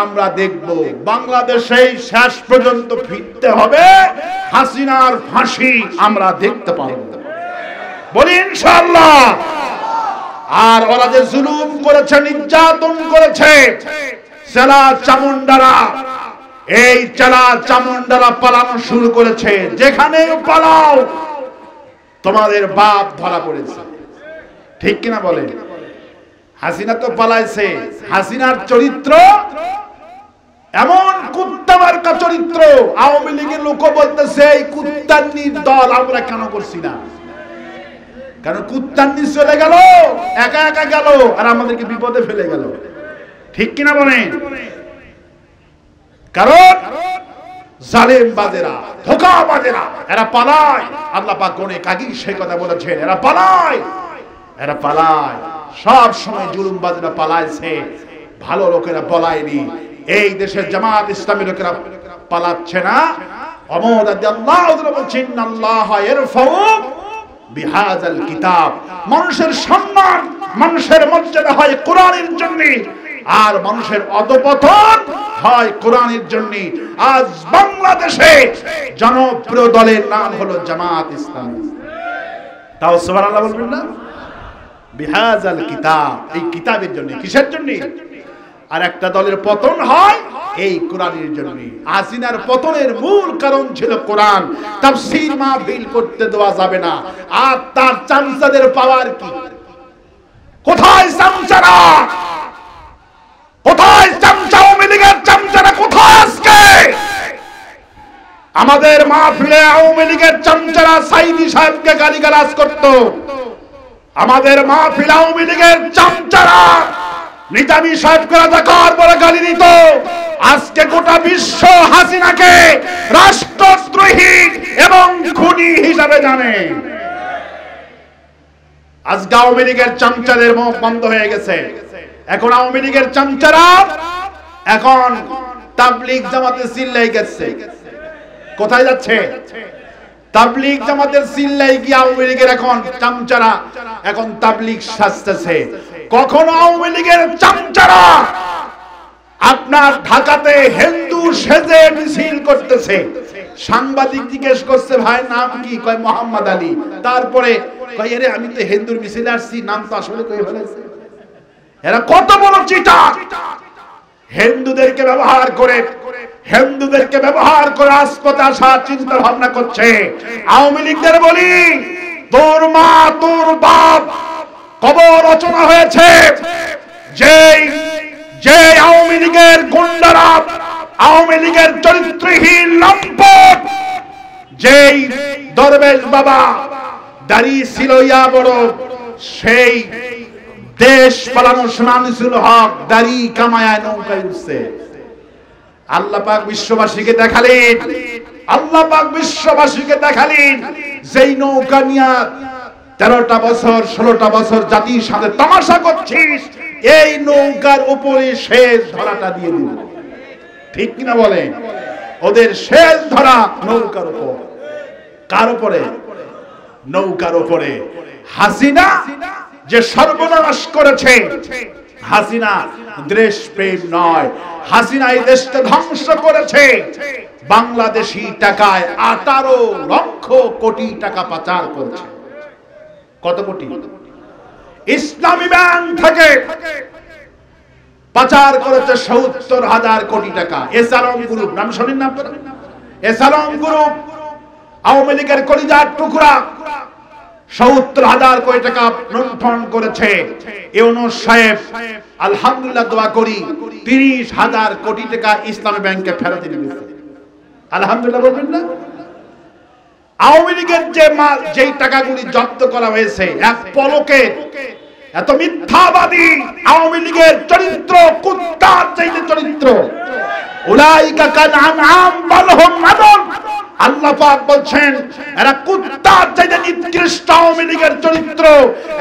আমরা দেখব। বাংলাদেশে শেষ পর্যন্ত ফিরতে হবে, হাসিনার ফাঁসি আমরা দেখতে পাবো, বলি ইনশাআল্লাহ। আর ওরা যে জুলুম করেছে, নির্যাতন করেছে, চেলা চামুন্ডারা, এই চেলা চামুন্ডারা পালানো শুরু করেছে। যেখানে পালাও তোমাদের বাপ ধরা পড়েছে, ঠিক কিনা বলেন? হাসিনা তো পালাইছে। হাসিনার চরিত্র এমন কুত্তা মার্কা চরিত্র। আওয়ামী লীগের লোক বলতেছে এই কুত্তান্নির দল আমরা কেন করছি না, কারণ কুত্তান্নি চলে গেল, একা একা গেল, আর আমাদেরকে বিপদে ফেলে গেল, ঠিক কিনা বলেন? কারণ জালেম বাজেরা, ধোঁকা বাজেরা, এরা পালায়। আল্লাহ পাক অনেক আগেই সেই কথা বলেছেন, এরা পালায়, এরা পালায়। সব সময় জুলুম বাজেরা পালাইছে, ভালো লোকেরা পালায়নি। এই দেশের জামাত ইসলামী লোকেরা পালাচ্ছে না। ওমর রাদিয়াল্লাহু আনহু বলেছেন, আল্লাহ ইয়ারফাউ বিহাযাল কিতাব। মানুষের সম্মান, মানুষের মর্যাদা হয় কোরআনের জন্য, আর মানুষের অধঃপতন হয় কোরআনের জন্য। আজ বাংলাদেশে জনপ্রিয় দলের নাম হলো জামাত ইসলামী। তাও সুবহানাল্লাহ বলবেন না? বিহাযাল কিতাব, এই কিতাবের জন্য। কিসের জন্য? আর একটা দলের পতন হয় এই কোরআনের জন্য। হাসিনার পতনের মূল কারণ ছিল কোরআন। তাফসীর মাহফিল করতে দেওয়া যাবে না। আর তার চামচাদের পাওয়ার কি? কোথায় চামচারা? কোথায় চামচা? আওয়ামী লীগের চামচারা কোথায় আজকে? আমাদের মাহফিলে আওয়ামী লীগের চামচারা সাইদি সাহেবকে গালিগালাজ করত। আমাদের মাহফিল আওয়ামী লীগের চামচারা নিজামী সাহেবকে রাজাকার বলে গালি দিত। আজকে গোটা বিশ্ব হাসিনাকে রাষ্ট্রদ্রোহী এবং খুনি হিসাবে জানে। আজকে আওয়ামী লীগের চামচাদের মুখ বন্ধ হয়ে গেছে। এখন আওয়ামী লীগের চামচারা এখন তাবলীগ জামাতে চিল্লাই গেছে। কোথায় যাচ্ছে? তাবলীগ জামাতের চিল্লাই গিয়ে আওয়ামী লীগের এখন চামচারা এখন তাবলীগ সাজতেছে। কখনো আওয়ামী লীগের চামচারা আপনার ঢাকাতে হিন্দু সেজে মিছিল করতেছে। সাংবাদিক জিজ্ঞেস করছে, ভাই নাম কি? কয় মোহাম্মদ আলী। তারপরে কয় আরে আমি তো হিন্দুর মিছিলে আসছি, নাম তো আসলে কই ফেলেছে। এরা কত বড় চিটার! হিন্দুদেরকে ব্যবহার করে, হিন্দুদেরকে ব্যবহার করে রাজপথে আসার চিন্তা ভাবনা করছে। আওয়ামী লীগদের বলি, তোর মা তোর বাপ কবর রচনা হয়েছে। যে আওয়ামী লীগের গুন্ডারা, আওয়ামী লীগের চরিত্রহীন লম্পট, যেই দরবেশ বাবা দাড়ি ছিল ইয়া বড়, সেই দেশ পালানোর শামসুল হক দাড়ি কামায় নৌকায় উঠছে। আল্লাহ পাক বিশ্ববাসীকে দেখালেন, আল্লাহ পাক বিশ্ববাসীকে দেখালেন যেই নৌকা নিয়া 13টা বছর 16টা বছর জাতির সাথে তামাশা করছিস, এই নৌকার উপরে শেষ ধরাটা দিয়ে দিল। ঠিক কিনা বলেন? ওদের শেষ ধরা নৌকার উপর। কার উপরে? নৌকার উপরে। হাসিনা যে সর্বনাশ করেছে, হাসিনা দেশপ্রেম নয়, হাসিনা এই দেশকে ধ্বংস করেছে। বাংলাদেশি টাকায় 18 লক্ষ কোটি টাকা পাচার করেছে। কত কোটি? ইসলামী ব্যাংক থেকে পাচার করেছে 70,000 কোটি টাকা। এসালম গ্রুপ, নাম শুনেন না আপনারা? এসালম গ্রুপ আওয়ামী লীগের কলিজার টুকরা 70,000 কোটি টাকা লুণ্ঠন করেছে। ইউনূস সাহেব আলহামদুলিল্লাহ দোয়া করি 30,000 কোটি টাকা ইসলামী ব্যাংকে ফেরত দিয়েছে। আলহামদুলিল্লাহ বলবেন না? আওয়ামী লীগের যেই টাকাগুলি জব্দ করা হয়েছে, এক পলকে এত মিথ্যাবাদী আওয়ামী লীগের চরিত্র, কুত্তার চাইতে চরিত্র। উলাইকা কাল আনআম বাল হুম আদল। আল্লাহ পাক বলছেন এরা কুত্তার চাইতে নিকৃষ্ট আওয়ামী লীগের চরিত্র,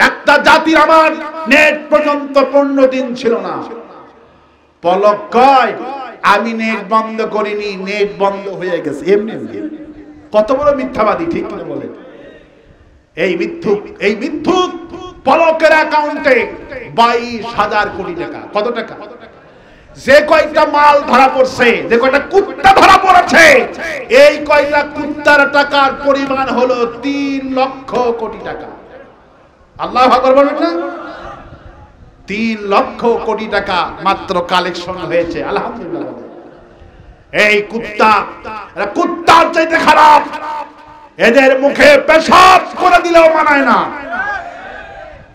একটা জাতির আমার নেট পর্যন্ত 15 দিন ছিল না। পলক কয় আমি নেট বন্ধ করিনি, নেট বন্ধ হয়ে গেছে। এমনি কত বড় মিথ্যাবাদী, ঠিক কিনা বলেন? এই মিথ্যুক পলকের অ্যাকাউন্টে 22,000 কোটি টাকা। কত টাকা? যে কয়টা মাল ধরা পড়ছে, যে কয়টা কুত্তা ধরা পড়েছে, এই কয়টা কুত্তার টাকার পরিমাণ হলো 3 লক্ষ কোটি টাকা। আল্লাহু আকবার বলেন না? 3 লক্ষ কোটি টাকা মাত্র কালেকশন হয়েছে। আলহামদুলিল্লাহ। এই কুত্তার চাইতে খারাপ, এদের মুখে পেশাব করে দিলেও মানায় না।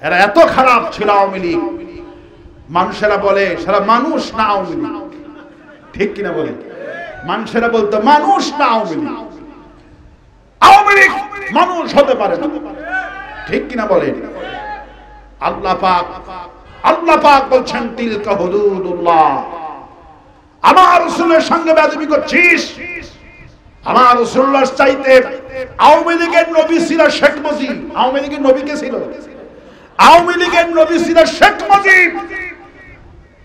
এরা এত খারাপ ছিল আওয়ামী লীগ। মানুষেরা বলে সারা মানুষ না আওয়ামী লীগ, ঠিক কিনা বলে? মানুষেরা বলতো মানুষ না আওয়ামী লীগ, আওয়ামী লীগ মানুষ হতে পারে না, ঠিক কিনা বলে? আল্লাহ পাক বলছেন তিলকা হুদুদুল্লাহ। আমার রাসূলের সঙ্গে বেয়াদবি করছিস। আমার রাসূলুল্লাহর চাইতে আওয়ামী লীগের নবী ছিল শেখ মুজিব। আওয়ামী লীগের নবী কে ছিল? আওয়ামী লীগের নবী ছিল শেখ মুজিব।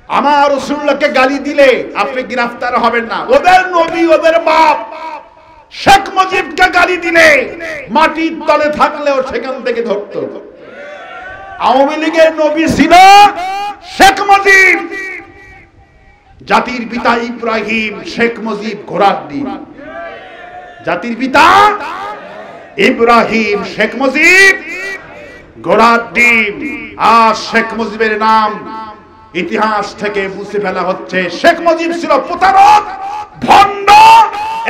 আমার রাসূলুল্লাহকে গালি দিলে আপনি গ্রেফতার হবেন না। ওদের নবী, ওদের বাপ শেখ মুজিবকে গালি দিলে মাটির তলে থাকলেও সেখান থেকে ধরতো। আওয়ামী লীগের নবী ছিল শেখ মুজিব। জাতির পিতা ইব্রাহিম, শেখ মুজিব ঘোড়ার ডিম। জাতির পিতা ইব্রাহিম, শেখ মুজিব ঘোড়ার ডিম। আর শেখ মুজিবের নাম ইতিহাস থেকে মুছে ফেলা হচ্ছে। শেখ মুজিব ছিল প্রতারক, ভণ্ড,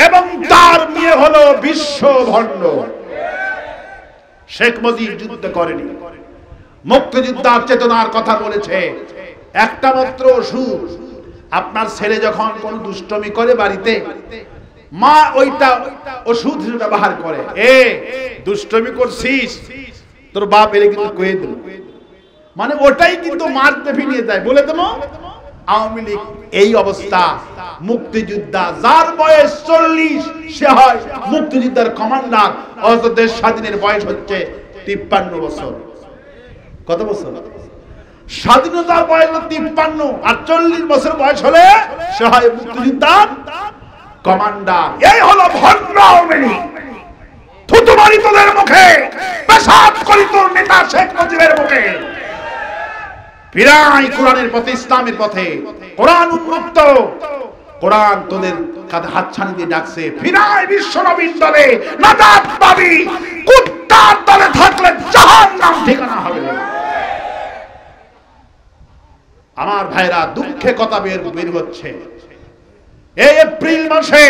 এবং তার মেয়ে হলো বিশ্ব ভণ্ড। শেখ মুজিব যুদ্ধ করেনি, মুক্তিযোদ্ধার চেতনার কথা বলেছে। একটা মাত্র ওষুধ, আপনার ছেলে যখন কোন দুষ্টমি করে বাড়িতে, মা ওইটা ওষুধ ব্যবহার করে। এ দুষ্টমি করছিস, তোর বাপ এলে কিন্তু কয়ে দেব, মানে ওটাই কিন্তু মারতে ফিরিয়ে দেয়, বলে দেবো। আওয়ামী লীগ এই অবস্থা। মুক্তিযোদ্ধা যার বয়স 40 সে হয় মুক্তিযোদ্ধার কমান্ডার। অথচ দেশ স্বাধীনের বয়স হচ্ছে 53 বছর। কত বছর? স্বাধীনতার বয়স 53, আর 40 বছর বয়স হলে সে হয় মুক্তিযোদ্ধার কমান্ডার। এই হলো ভণ্ড আওয়ামী লীগ। থুতু মারি তোদের মুখে, পেশাব করি তোর নেতা শেখ মুজিবের মুখে। ফিরাই কোরআনের পথে, ইসলামের পথে। কোরআন উন্মুক্ত, কোরআন তোদের কাঁধে হাতছানি দিয়ে ডাকছে। ফিরাই বিশ্বনবীর দলে, নাজাত পাবি। কুত্তার দলে থাকলে জাহান্নাম ঠিকানা হবে। আমার ভাইরা, দুঃখে কথা বের হচ্ছে। এই এপ্রিল মাসে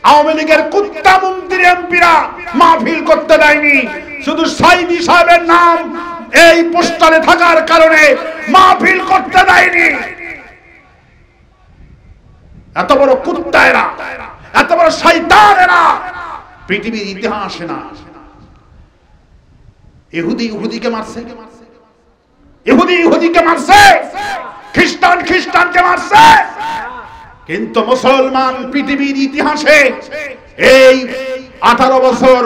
আওয়ামী লীগের কুত্তা মন্ত্রী এমপিরা মাহফিল করতে দেয়নি। শুধু সাইদি সাহেবের নাম এই পোস্টারে থাকার কারণে মাহফিল করতে দেয়নি। এত বড় কুত্তা এরা, এত বড় শয়তান এরা পৃথিবীর ইতিহাসে না। ইহুদিকে মারছে, ইহুদিকে মারছে, খ্রিস্টানকে মারছে। কিন্তু মুসলমান পৃথিবীর ইতিহাসে এই 18 বছর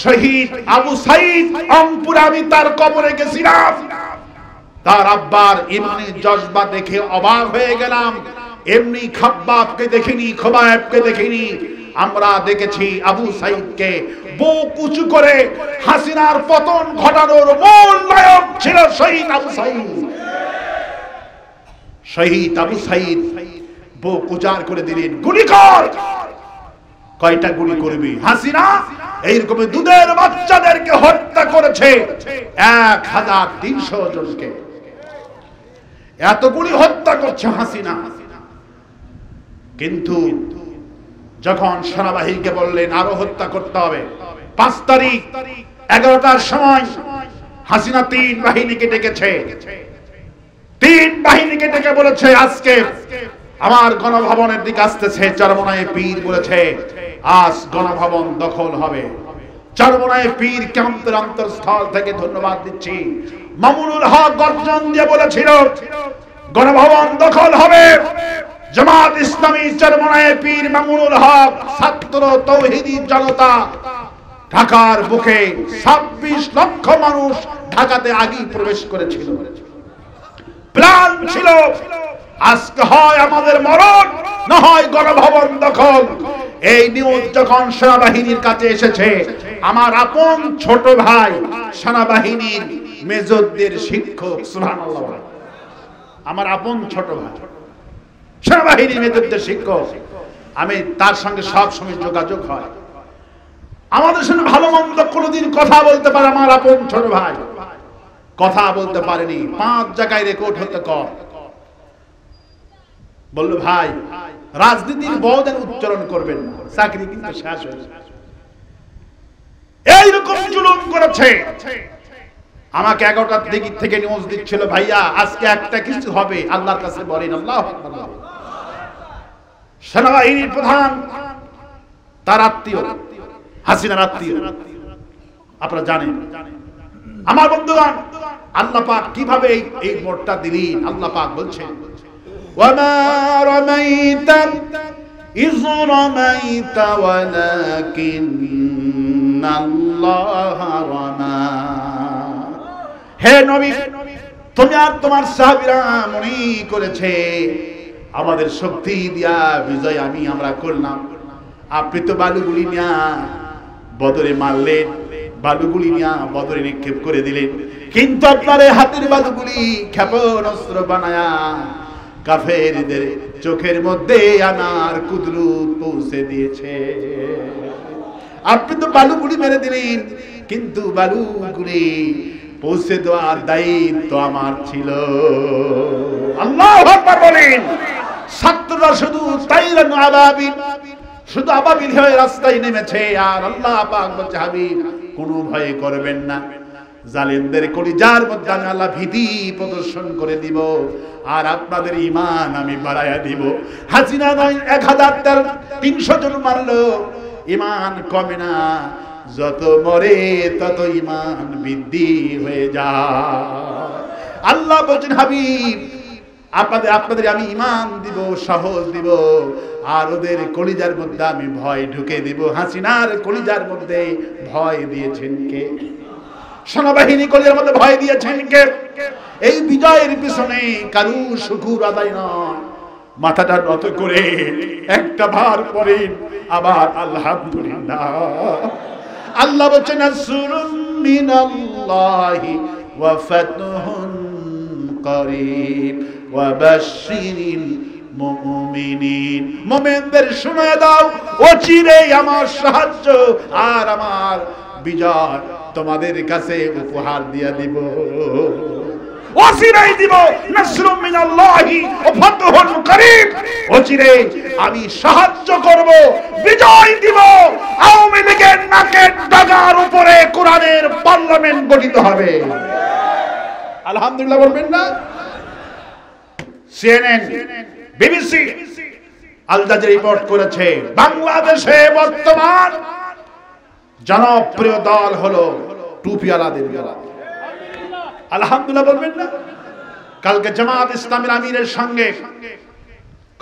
শহীদ আবু সাইদ রংপুরে আমি তার কবরে গেছিলাম। তার আব্বার ইমানের জজবা দেখে অবাক হয়ে গেলাম। এমনি খাব্বাবকে দেখিনি, খোবায়েবকে দেখিনি। আমরা দেখেছি আবু সাইদকে বুক উঁচু করে হাসিনার পতন ঘটানোর মূল নায়ক ছিল শহীদ আবু সাইদ। শহীদ আবু সাইদ বুক উজাড় করে দিলেন, গুলি কর। কয়টা গুলি করবি? হাসিনা এইরকম দুধের বাচ্চাদেরকে হত্যা করেছে 1300 জনকে। এত গুলি হত্যা করছে হাসিনা। কিন্তু যখন সেনাবাহিনীকে বললেন আরো হত্যা করতে হবে, 5 তারিখ 11টার সময় হাসিনা 3 বাহিনীকে ডেকেছে। 3 বাহিনীকে ডেকে বলেছে আজকে আমার গণভবনের দিকে আসতেছে। চরমনায়ে পীর বলেছে আজ গণভবন দখল হবে। চরমনায়ে পীর ক্যাম্পের অন্তঃস্থল থেকে ধন্যবাদ দিচ্ছি। মামুনুল হক গর্জন দিয়ে বলেছিল গণভবন দখল হবে। জামাত ইসলামী চরমনায়ে পীর মামুনুল হক ছাত্র তৌহিদি জনতা ঢাকার বুকে 26 লক্ষ মানুষ ঢাকাতে আগেই প্রবেশ করেছিল। প্ল্যান ছিল আজকে হয় আমাদের মরণ, না হয় গণভবন দখল। এই নিউজ যখন সেনাবাহিনীর কাছে এসেছে, আমার আপন ছোট ভাই সেনাবাহিনীর মেজরদের শিক্ষক, সুবহানাল্লাহ, আমার আপন ছোট ভাই সেনাবাহিনীর মেজরদের শিক্ষক, আমি তার সঙ্গে সব সময় যোগাযোগ হয়। আমাদের সঙ্গে ভালো মন্দ কোনোদিন কথা বলতে পারে আমার আপন ছোট ভাই, কথা বলতে পারেনি। 5 জায়গায় রেকর্ড হতে কর বলল, ভাই রাজনীতির বদন উচ্চারণ করবেন না, চাকরি কিন্তু শেষ হয়ে যাবে। এইরকম জুলুম করেছে। আমাকে 11টার দিক থেকে নিউজ দিচ্ছিল, ভাইয়া আজকে একটা কিছু হবে, আল্লাহর কাছে বলেন আল্লাহু আকবার। সেনাবাহিনীর প্রধান তার আত্মীয়, হাসিনার আত্মীয়, আপনারা জানেন। আমার বন্ধুগণ, আল্লাহ পাক কিভাবে এই মোড়টা দিলেন। আল্লাহ পাক বলছেন, ওয়ামা রামাইতা ইয রামাইতা ওয়ালাকিন্নাল্লাহা রামা। হে নবী, তুমি আর তোমার সাহাবীরা মনে করেছে আমাদের শক্তি দিয়া বিজয় আমরা করলাম। আপনি তো বালুগুলি নিয়া বদরে মারলেন, বালুগুলি নিয়া বদরে নিক্ষেপ করে দিলেন, কিন্তু আপনার এই হাতের বালুগুলি ক্ষেপণাস্ত্র বানায়া কাফেরদের চোখের মধ্যে আমার কুদরত পৌঁছে দিয়েছে। আপনি তো বালুগুলি মেরে দিলেন, কিন্তু বালুগুলি পৌঁছে দেওয়ার দায়িত্ব আমার ছিল। আল্লাহু আকবার বলেন। ছাত্ররা শুধু তাইরান আবাবিল, শুধু আবাবিল হয়ে রাস্তায় নেমেছে। আর আল্লাহ পাক বলছে, হাবিব কোনো ভয় করবেন না, জালেমদের কলিজার মধ্যে আমি আল্লাহ ভীতি প্রদর্শন করে দিব, আর আপনাদের ঈমান আমি বাড়ায়া দিব। হাসিনা নয় 1300 জন মারলো, ঈমান কমে না, যত মরে তত ঈমান বৃদ্ধি হয়ে যায়। আল্লাহ বলছেন, হাবিব আপনাদের আমি ঈমান দিব, সাহস দিব, আর ওদের কলিজার মধ্যে আমি ভয় ঢুকে দিব। হাসিনার কলিজার মধ্যে ভয় দিয়েছেন কে? সেনাবাহিনী কলিজার মধ্যে ভয় দিয়েছেন কে? এই বিজয়ের পিছনে কারু শুকর আদায় নয়, মাথাটা নত করে একটা ভার পড়েন, আবার আলহামদুলিল্লাহ। আল্লাহ বলছেন, নাসরুম মিনাল্লাহি ওয়া ফাতহুন করিব ওয়া বাশশিরিল মুমিনিন। মুমিনদের শুনিয়ে দাও, অচিরেই আমার সাহায্য আর আমার বিজয় তোমাদের কাছে উপহার দিয়ে দিব, অচিরেই দিব। নাসরুম মিনাল্লাহি ওয়া ফাতহুন করিব, অচিরেই আমি সাহায্য করব, বিজয় দিব। আওয়ামী লীগের নাকের ডাগার উপরে কোরআনের পার্লামেন্ট গঠিত হবে। আলহামদুলিল্লাহ বলবেন না? CNN, BBC, Al Jazeera report করেছে, বাংলাদেশে বর্তমান জনপ্রিয় দল হলো টুপিওয়ালাদের দল। আলহামদুলিল্লাহ বলবেন না? কালকে জামাত ইসলামের আমিরের সঙ্গে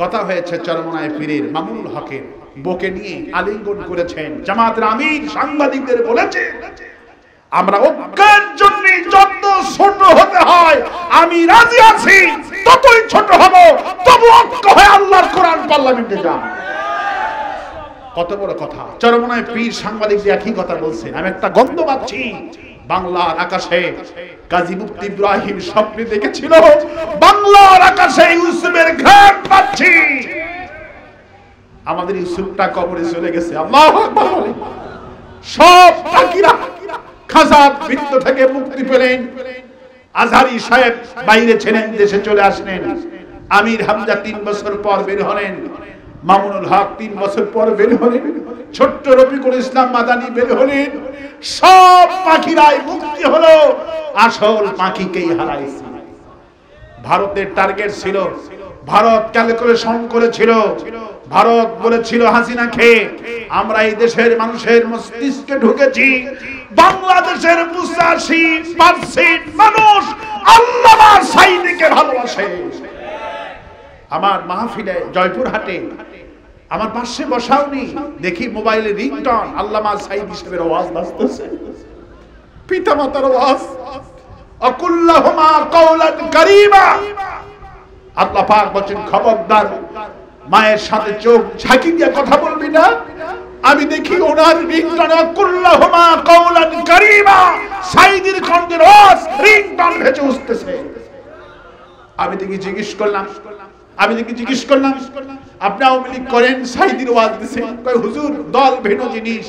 কথা হয়েছে, চরমনায় পীরের মামুনুল হকের, বকে নিয়ে আলিঙ্গন করেছেন। জামাতের আমির সাংবাদিকদের বলেছে, আমরা ঐক্যের জন্য যত ছোট হতে হয় আমি রাজি আছি, ততই ছোট হব, তবু ঐক্য হয়ে আল্লাহর কোরআন পার্লামেন্টে যান। কত বড় কথা! চরমনায় পীর সাংবাদিকদের একই কথা বলছেন। আমি একটা গন্ধ পাচ্ছি, বাংলার আকাশে কাজী মুফতি ইব্রাহিম স্বপ্নে দেখেছিল, বাংলার আকাশে ইউসুফের ঘ্রাণ পাচ্ছি। আমাদের ইউসুফটা কবরে চলে গেছে। আল্লাহু আকবার বলেন। সব পাখিরা খাজাত বৃত্ত থেকে মুক্তি পেলেন। আজহারি সাহেব বাইরে ছিলেন, দেশে চলে আসলেন। আমির হামজা 3 বছর পর বের হলেন, মামুনুল হক 3 বছর পর বের হলেন, ছোট্ট রফিকুল ইসলাম মাদানী বের হলেন। সব পাখিরাই মুক্তি হলো, আসল পাখিকেই হারাইছে। ভারতের টার্গেট ছিল, ভারত ক্যালকুলেশন করেছিল, ভারত বলেছিল হাসিনাকে আমরা এই দেশের মানুষের মস্তিষ্কে ঢুকেছি, বাংলাদেশের 85% মানুষ আল্লাহর সাইনিকে ভালোবাসে। আমার মাহফিলে জয়পুরহাটে আমার পাশে বসাও নি, দেখি মোবাইলে রিংটন আল্লামা সাইদি সাহেবের আওয়াজ বাজতেছে, পিতামাতার আওয়াজ। আকুল্লাহুমা কাওলান কারীমা, আল্লাহ পাক বলেন খবরদার মায়ের সাথে চোখ ঝাঁকি দিয়ে কথা বলবি না। আমি দেখি ওনার রিংটন আকুল্লাহুমা কাওলান কারীমা, সাইদির কণ্ঠের আওয়াজ রিংটন ভেসে উঠতেছে। আমি দেখি জিজ্ঞেস করলাম আপনি আওয়ামী লীগ করেন, সাইদির ওয়াজ দিছেন? কয় হুজুর দল ভিন্ন জিনিস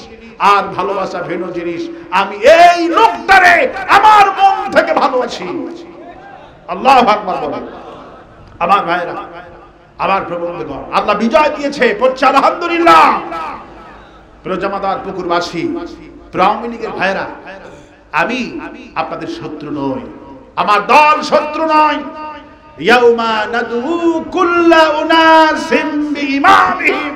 আর ভালোবাসা ভিন্ন জিনিস, আমি এই লোকটারে আমার মন থেকে ভালোবাসি। আল্লাহু আকবার বলেন। আমার ভাইরা, আমার প্রবন্ধগণ, আল্লাহ বিজয় দিয়েছে, পড়ছে আলহামদুলিল্লাহ। প্রজামাদার পুকুরবাসী, আওয়ামী লীগের ভাইরা, আমি আপনাদের শত্রু নই, আমার দল শত্রু নয়। ইয়াউমা নাদউ কুল্লা উনাসিম বিইমামিহিম,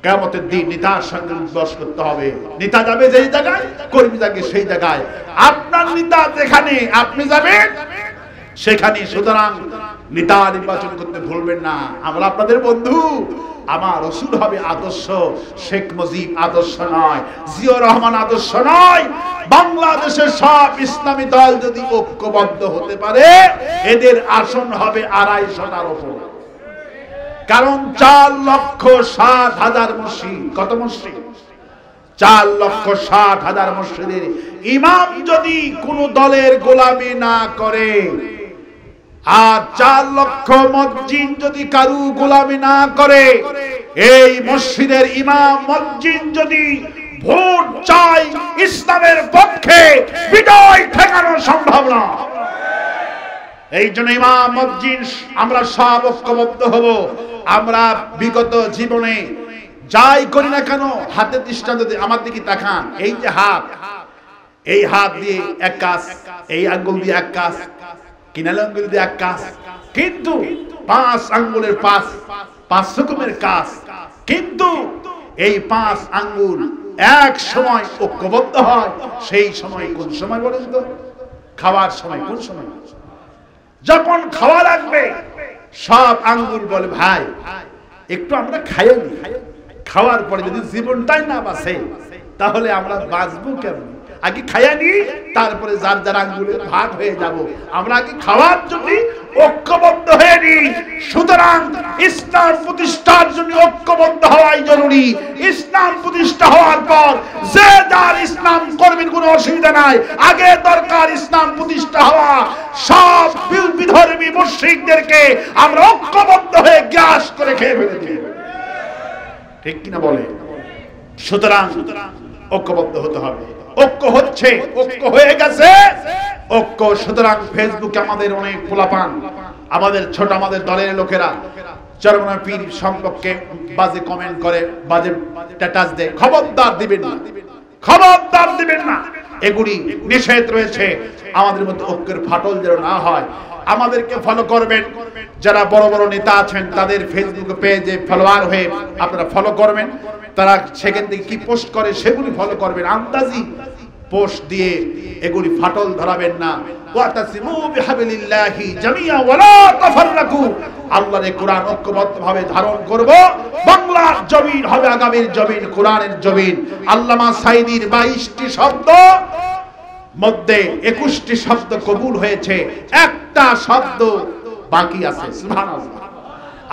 কিয়ামতের দিন নেতার সঙ্গে উদ্বাস করতে হবে। নেতা যাবে যেই জায়গায়, কর্মী যাবে সেই জায়গায়। আপনার নেতা যেখানে আপনি যাবেন সেখানে। সুতরাং নেতা নির্বাচন করতে ভুলবেন না। আমরা আপনাদের বন্ধু। আমার রাসূল হবে আদর্শ, শেখ মুজিব আদর্শ নয়, জিয়াউর রহমান আদর্শ নয়। বাংলাদেশের সব ইসলামী দল যদি ঐক্যবদ্ধ হতে পারে, এদের আসন হবে 250টার উপর। কারণ 4,60,000 মসজিদ। কত মসজিদ? 4,60,000 মসজিদের ইমাম যদি কোন দলের গোলামি না করে, আর 4 লক্ষ মসজিদ যদি কারু গোলামি না করে, এই মসজিদের ইমাম মসজিদ যদি ভোট চায় ইসলামের পক্ষে, বিজয় ঠেকানো সম্ভব না। এই জন্য ইমাম মসজিদ আমরা সব ঐক্যবদ্ধ হব। আমরা বিগত জীবনে যাই করি না কেন, হাতের দৃষ্টান্ত যদি আমার দিকে তাকান, এই যে হাত, এই হাত দিয়ে এক কাজ, এই আঙ্গুল দিয়ে এক কাজ, কিনাল আঙ্গুল দিয়ে এক কাজ, কিন্তু 5 আঙ্গুলের 5 রকমের কাজ। কিন্তু এই 5 আঙ্গুল এক সময় ঐক্যবদ্ধ হয়। সেই সময় কোন সময় বলেন তো? খাওয়ার সময়। কোন সময়? যখন খাওয়া লাগবে, সব আঙ্গুল বলে ভাই একটু আমরা খাইয়ে নি। খাওয়ার পরে যদি জীবনটাই না বাঁচে, তাহলে আমরা বাঁচবো কেমন? আগে খাইয়া নি, তারপরে যার যার আঙ্গুলের ভাগ হয়ে যাব। আমরা আগে খাওয়ার জন্য ঐক্যবদ্ধ হয়ে নি। সুতরাং ইসলাম প্রতিষ্ঠার জন্য ঐক্যবদ্ধ হওয়াই জরুরি। ইসলাম প্রতিষ্ঠা হওয়ার পর যে যার ইসলাম করবেন, কোনো অসুবিধা নাই। আগে দরকার ইসলাম প্রতিষ্ঠা হওয়া। সব বিধর্মী মুশরিকদেরকে আমরা ঐক্যবদ্ধ হয়ে গ্রাস করে খেয়ে ফেলেছি। ঠিক কিনা বলে? সুতরাং ঐক্যবদ্ধ হতে হবে। ঐক্য হচ্ছে, ঐক্য হয়ে গেছে, ঐক্য। সুতরাং ফেসবুকে আমাদের অনেক পোলাপান, আমাদের ছোট আমাদের দলের লোকেরা চরমনার পীর সম্পর্কে বাজে কমেন্ট করে, বাজে স্ট্যাটাস দেয়। খবরদার দিবেন না, খবরদার দিবেন না। এগুলি নিষেধ রয়েছে। আমাদের মধ্যে ঐক্যের ফাটল যেন না হয়। আমাদেরকে ফলো করবেন। যারা বড় বড় নেতা আছেন, তাদের ফেসবুক পেজে ফলোয়ার হয়ে আপনারা ফলো করবেন। তারা সেখান থেকে কি পোস্ট করে সেগুলি ফলো করবেন। আন্দাজি পোস্ট দিয়ে এগুলি ফাটল ধরাবেন না। ওয়াতাসিমু বিহাবিলিল্লাহি জামিআ ওয়ালা তাফাররাকু। আল্লাহর কোরআন ঐক্যবদ্ধভাবে ধারণ করব। বাংলার জমিন হবে আগামীর জমিন, কোরআনের জমিন। আল্লামা সাইদির 22টি শব্দ মধ্যে 21টি শব্দ কবুল হয়েছে, একটা শব্দ বাকি আছে। সুবহানাল্লাহ।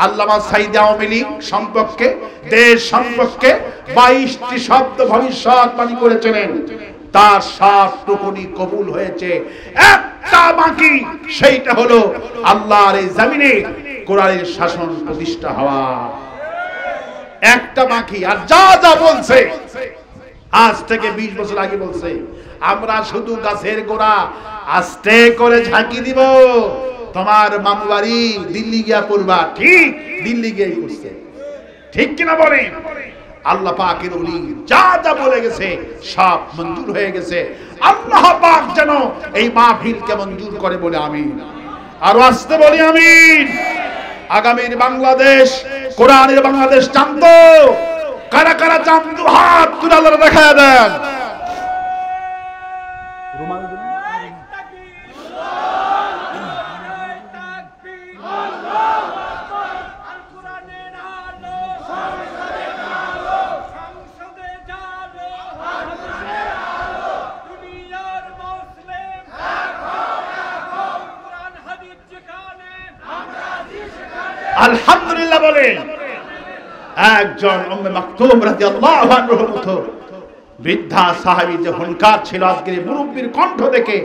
আল্লামা সাইদি আওয়ামী লীগ সম্পর্কে, দেশ সম্পর্কে 22টি শব্দ ভবিষ্যৎবাণী করেছিলেন। তার সবটুকুনি কবুল হয়েছে, একটা বাকি। সেইটা হলো আল্লাহর এই জমিনে কোরআনের শাসন প্রতিষ্ঠা হওয়া। একটা বাকি। আর যা যা বলছে আজ থেকে 20 বছর আগে বলছে, আমরা শুধু গাছের গোড়া আস্তে করে ঝাঁকি দিব। তোমার মামু বাড়ি দিল্লি গিয়া পড়বা, ঠিক দিল্লি গিয়েই করছে। ঠিক কিনা বলেন? আল্লাহ পাকের ওলি যা যা বলে গেছে সব মঞ্জুর হয়ে গেছে। আল্লাহ পাক যেন এই মাহফিলকে মঞ্জুর করে বলে আমিন। আর আসতে বলি আমিন। আগামীর বাংলাদেশ কোরআনের বাংলাদেশ চান তো? কারা কারা চান? দু হাত তুলে আল্লাহর দেখা দেন। আলহামদুলিল্লাহ বলেন। একজন উম্মে মাকতুম রাদিয়াল্লাহু আনহার মতো বৃদ্ধা সাহাবী যে হুনকার ছিল, আজকের মুরব্বির কণ্ঠ দেখে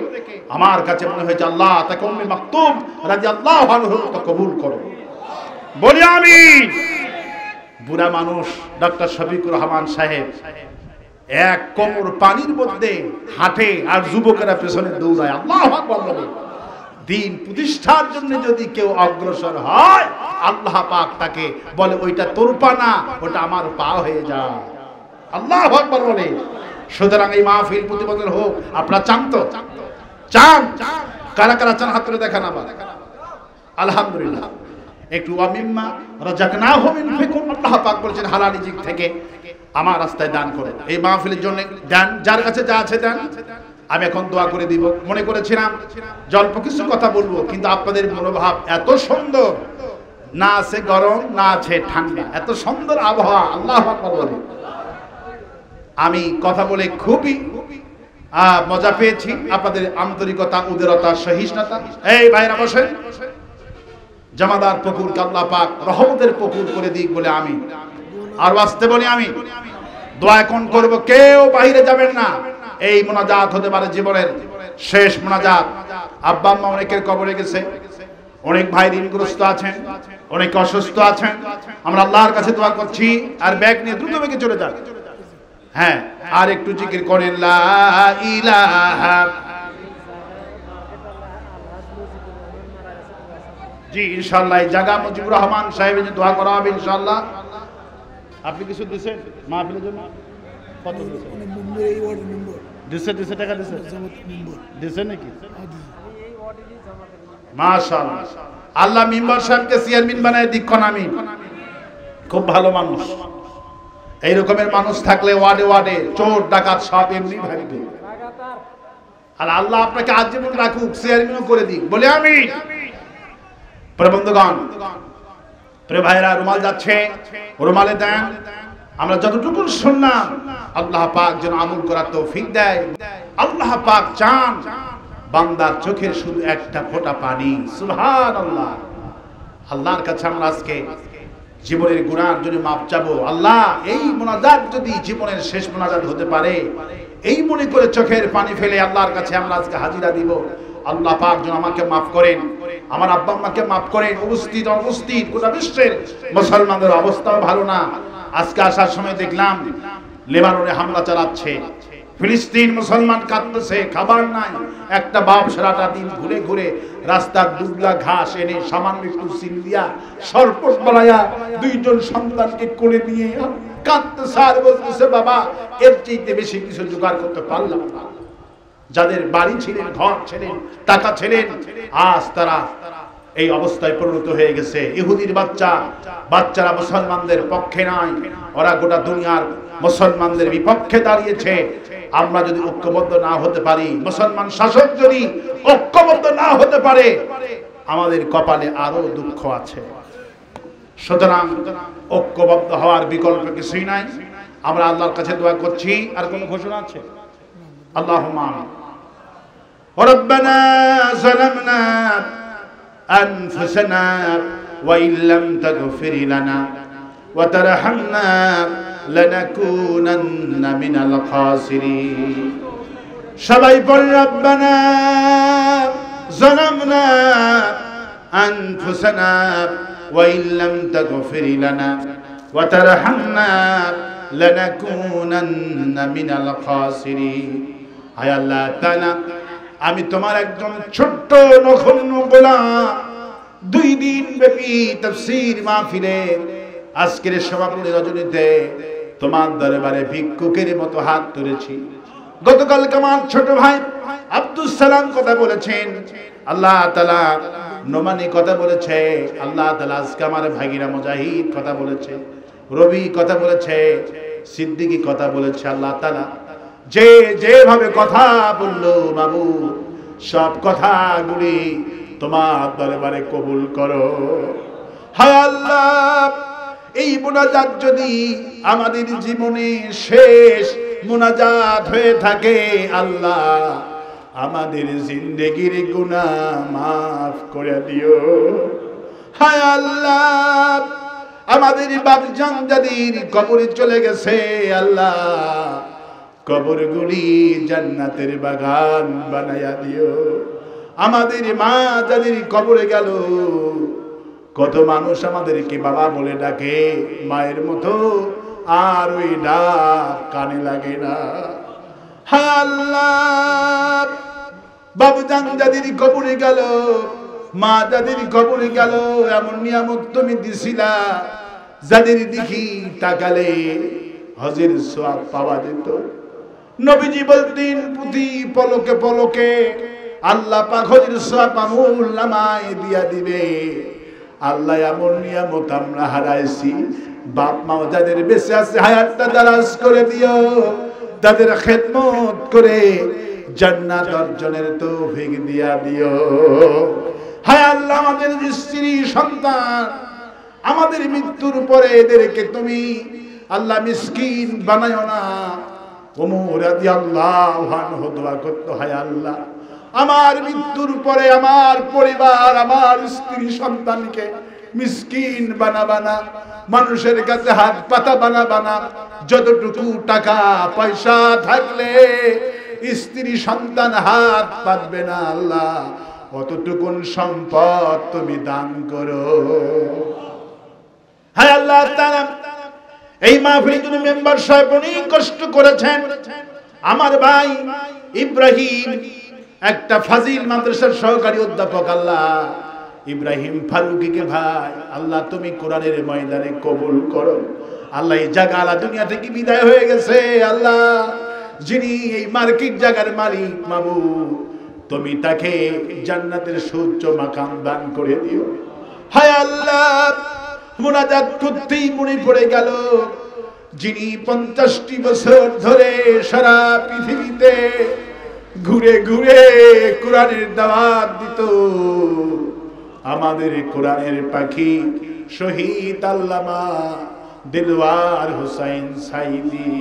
আমার কাছে মনে হয়েছে আল্লাহ তাকে উম্মে মাকতুম রাদিয়াল্লাহু আনহার মতো কবুল করো। বলি আমিন। বুড়া মানুষ ডক্টর শফিকুর রহমান সাহেব এক কোমর পানির মধ্যে হাঁটে আর যুবকেরা পেছনে দৌড়ায়। আল্লাহু আকবার বলে। দিন প্রতিষ্ঠার জন্য যদি কেউ অগ্রসর হয়, আল্লাহ পাক তাকে বলে ওইটা তোর পা না, ওটা আমার পা হয়ে যায়। আল্লাহু আকবার বলে। সুতরাং এই মাহফিল প্রতি বছর হোক। আপনারা চান তো? চান? কারা কারা চান হাত তুলে দেখান আবার। আলহামদুলিল্লাহ। একটু ওয়ামিম্মা রাযাকনাহুম ইনফিকুন, আল্লাহ পাক বলেছেন হালাল রিজিক থেকে আমার রাস্তায় দান করে। এই মাহফিলের জন্য দান, যার কাছে যা আছে দান। আমি এখন দোয়া করে দিব। মনে করেছিলাম অল্প কিছু কথা বলবো, কিন্তু আপনাদের মনোভাব এত সুন্দর, না আছে গরম না আছে ঠান্ডা, এত সুন্দর আবহাওয়া। আল্লাহু আকবার বলে। আমি কথা বলে খুবই মজা পেয়েছি। আপনাদের আন্তরিকতা, উদারতা, সহিষ্ণুতা। এই ভাইরা বসেন। জামাদার পুকুরকে আল্লাহ পাক রহমতের পুকুর করে দিক বলে আমি আর আসতে বলি। আমি দোয়া এখন করব, কেউ বাইরে যাবেন না। এই মোনাজাত হতে পারে জীবনের শেষ মোনাজাত। আব্বা আম্মা অনেকের কবরে গেছে, অনেক ভাই ঋণগ্রস্ত আছেন, অনেক অসুস্থ আছেন। আমরা আল্লাহর কাছে দোয়া করছি। আর ব্যাগ নিয়ে দ্রুত বেগে চলে যান। হ্যাঁ, আর একটু জিকির করেন লা ইলাহা। জি ইনশাআল্লাহ এই জায়গা মুজিবুর রহমান সাহেবের জন্য দোয়া করা হবে ইনশাআল্লাহ। আপনি কিছু দিয়েছেন মাহফিলের জন্য? কত দিয়েছেন? দিছে টাকা দিছে নাকি? মাশাআল্লাহ। আল্লাহ মিম্বার সাহেবকে চেয়ারম্যান বানায় দিক্ষণ। আমি খুব ভালো মানুষ। এই রকমের মানুষ থাকলে ওয়ার্ডে ওয়ার্ডে চোর ডাকাত সব এমনি ভাববে। আর আল্লাহ আপনাকে আজীবন রাখুক, চেয়ারম্যানও করে দিক বলে আমি। প্রবন্ধগণ, প্রিয় ভাইরা, রুমাল যাচ্ছে, রুমালে দেন। আমরা যতটুকু শুনলাম আল্লাহ পাক যেন আমল করার তৌফিক দেয়। আল্লাহ পাক চান বান্দার চোখের শুধু একটা ফোঁটা পানি। সুবহানাল্লাহ। আল্লাহর কাছে আমরা আজকে জীবনের গুনার জন্য মাপ চাবো। আল্লাহ, এই মোনাজাত যদি জীবনের শেষ মোনাজাত হতে পারে, এই মনে করে চোখের পানি ফেলে আল্লাহর কাছে আমরা আজকে হাজিরা দিব। আল্লাহ পাক যেন আমাকে মাফ করেন, আমার আব্বা আম্মাকে মাফ করেন। উপস্থিত অনুপস্থিত গোটা বিশ্বের মুসলমানদের অবস্থাও ভালো না। আজকে আসার সময় দেখলাম লেবাননে হামলা চালাচ্ছে, ফিলিস্তিন মুসলমান কাঁদতেছে, খাবার নাই। একটা বাপ সারাটা দিন ঘুরে ঘুরে রাস্তার দুবলা ঘাস এনে সামান্য একটু সিন্দিয়া সরপট বানায়া দুইজন সন্তানকে কোলে নিয়ে কাঁদতেছে আর বলতেছে বাবা এর চাইতে বেশি কিছু জোগাড় করতে পারলাম না। যাদের বাড়ি ছিলেন, ঘর ছিলেন, টাকা ছিলেন, আজ তারা এই অবস্থায় পরিণত হয়ে গেছে। ইহুদির বাচ্চারা মুসলমানদের পক্ষে নাই, ওরা গোটা দুনিয়ার মুসলমানদের বিপক্ষে দাঁড়িয়েছে। আমরা যদি ঐক্যবদ্ধ না হতে পারি, মুসলমান শাসক যদি ঐক্যবদ্ধ না হতে পারে, আমাদের কপালে আরো দুঃখ আছে। সুতরাং ঐক্যবদ্ধ হওয়ার বিকল্প কিছুই নাই। আমরা আল্লাহর কাছে দোয়া করছি। আর কোন ঘোষণা আছে? আল্লাহুম্মা রব্বানা যালামনা আনফুসানা ওয়া ইল্লাম তাগফির লানা ওয়া তারহামনা লানাকুনান্না মিনাল খাসিরিন। সবাই বলেন রব্বানা যালামনা আনফুসানা ওয়া ইল্লাম তাগফির লানা ওয়া তারহামনা লানাকুনান্না মিনাল খাসিরিন। হায় আল্লাহ তাআলা, আমি তোমার একজন ছোট্ট নগণ্য গোলাম। 2 দিন ব্যাপী তাফসীর মাহফিলে আজকের সমাপনী রজনীতে তোমার দরবারে ভিক্ষুকের মতো হাত তুলেছি। গতকাল আমার ছোট ভাই আব্দুল সালাম কথা বলেছেন, আল্লাহ তাআলা নোমানি কথা বলেছে, আল্লাহ তাআলা আজকে আমার ভাগিরা মুজাহিদ কথা বলেছে, রবি কথা বলেছে, সিদ্দিকী কথা বলেছে। আল্লাহ তাআলা যে যেভাবে কথা বললো বাবু, সব কথাগুলি তোমার দরবারে কবুল করো। হায় আল্লাহ, এই মুনাজাত যদি আমাদের জীবনে শেষ মুনাজাত হয়ে থাকে, আল্লাহ আমাদের জিন্দেগির গুনাহ মাফ করে দিও। হায় আল্লাহ আমাদের বাপজান যাদের কবরে চলে গেছে আল্লাহ কবরগুলি জান্নাতের বাগান বানায়া দিও। আমাদের মা যাদের কবরে গেল, কত মানুষ আমাদেরকে বাবা বলে ডাকে, মায়ের মতো আর ওই ডাক কানে লাগে না। হায় আল্লাহ বাবুজান যাদের কবরে গেল, মা যাদের কবরে গেল, এমন নিয়ামত তুমি দিছিলা যাদের দেখি তাকালে হজের সওয়াব পাওয়া যেত। নবীজি বলতেন প্রতি পলকে পলকে আল্লাহ পাক হজের সওয়াব আমল নামায় দিয়া দিবে। আল্লাহ এমন নিয়ামত আমরা হারাইছি। বাপ মা যাদের বেঁচে আছে হায়াতটা দারাজ করে দিও, তাদের খেদমত করে জান্নাত অর্জনের তৌফিক দিয়া দিও। হায় আল্লাহ আমাদের স্ত্রী সন্তান আমাদের মৃত্যুর পরে এদেরকে তুমি আল্লাহ মিসকিন বানায়ো না। ওমর রাদিয়াল্লাহু আনহু দোয়া করতো, হায় আল্লাহ আমার মৃত্যুর পরে আমার পরিবার আমার স্ত্রী সন্তানকে মিসকিন বানাবা না, মানুষের কাছে হাত পাতা বানাবা না। যতটুকু টাকা পয়সা থাকলে স্ত্রী সন্তান হাত পাতবে না আল্লাহ, অতটুকুন সম্পদ তুমি দান করো। হায় আল্লাহ তাআলা এই মাহফিলের জন্য মেম্বার সাহেব অনেক কষ্ট করেছেন। আমার ভাই ইব্রাহিম একটা ফাজিল মাদ্রাসার সহকারী অধ্যাপক, আল্লাহ ইব্রাহিম ফারুকীকে ভাই আল্লাহ তুমি কোরআনের ময়দানে কবুল করো। আল্লাহ এই জায়গা আল্লাহ দুনিয়া থেকে বিদায় হয়ে গেছে, আল্লাহ যিনি এই মার্কেট জায়গার মালিক মাবুদ তুমি তাকে জান্নাতের সুউচ্চ মাকাম দান করে দিও। হায় আল্লাহ মুনাজাত করতেই মনে পড়ে গেল যিনি 50টি বছর ধরে সারা পৃথিবীতে ঘুরে ঘুরে কোরআনের দাওয়াত দিত, আমাদের কোরআনের পাখি শহীদ আল্লামা দিলওয়ার হোসেন সাইদি।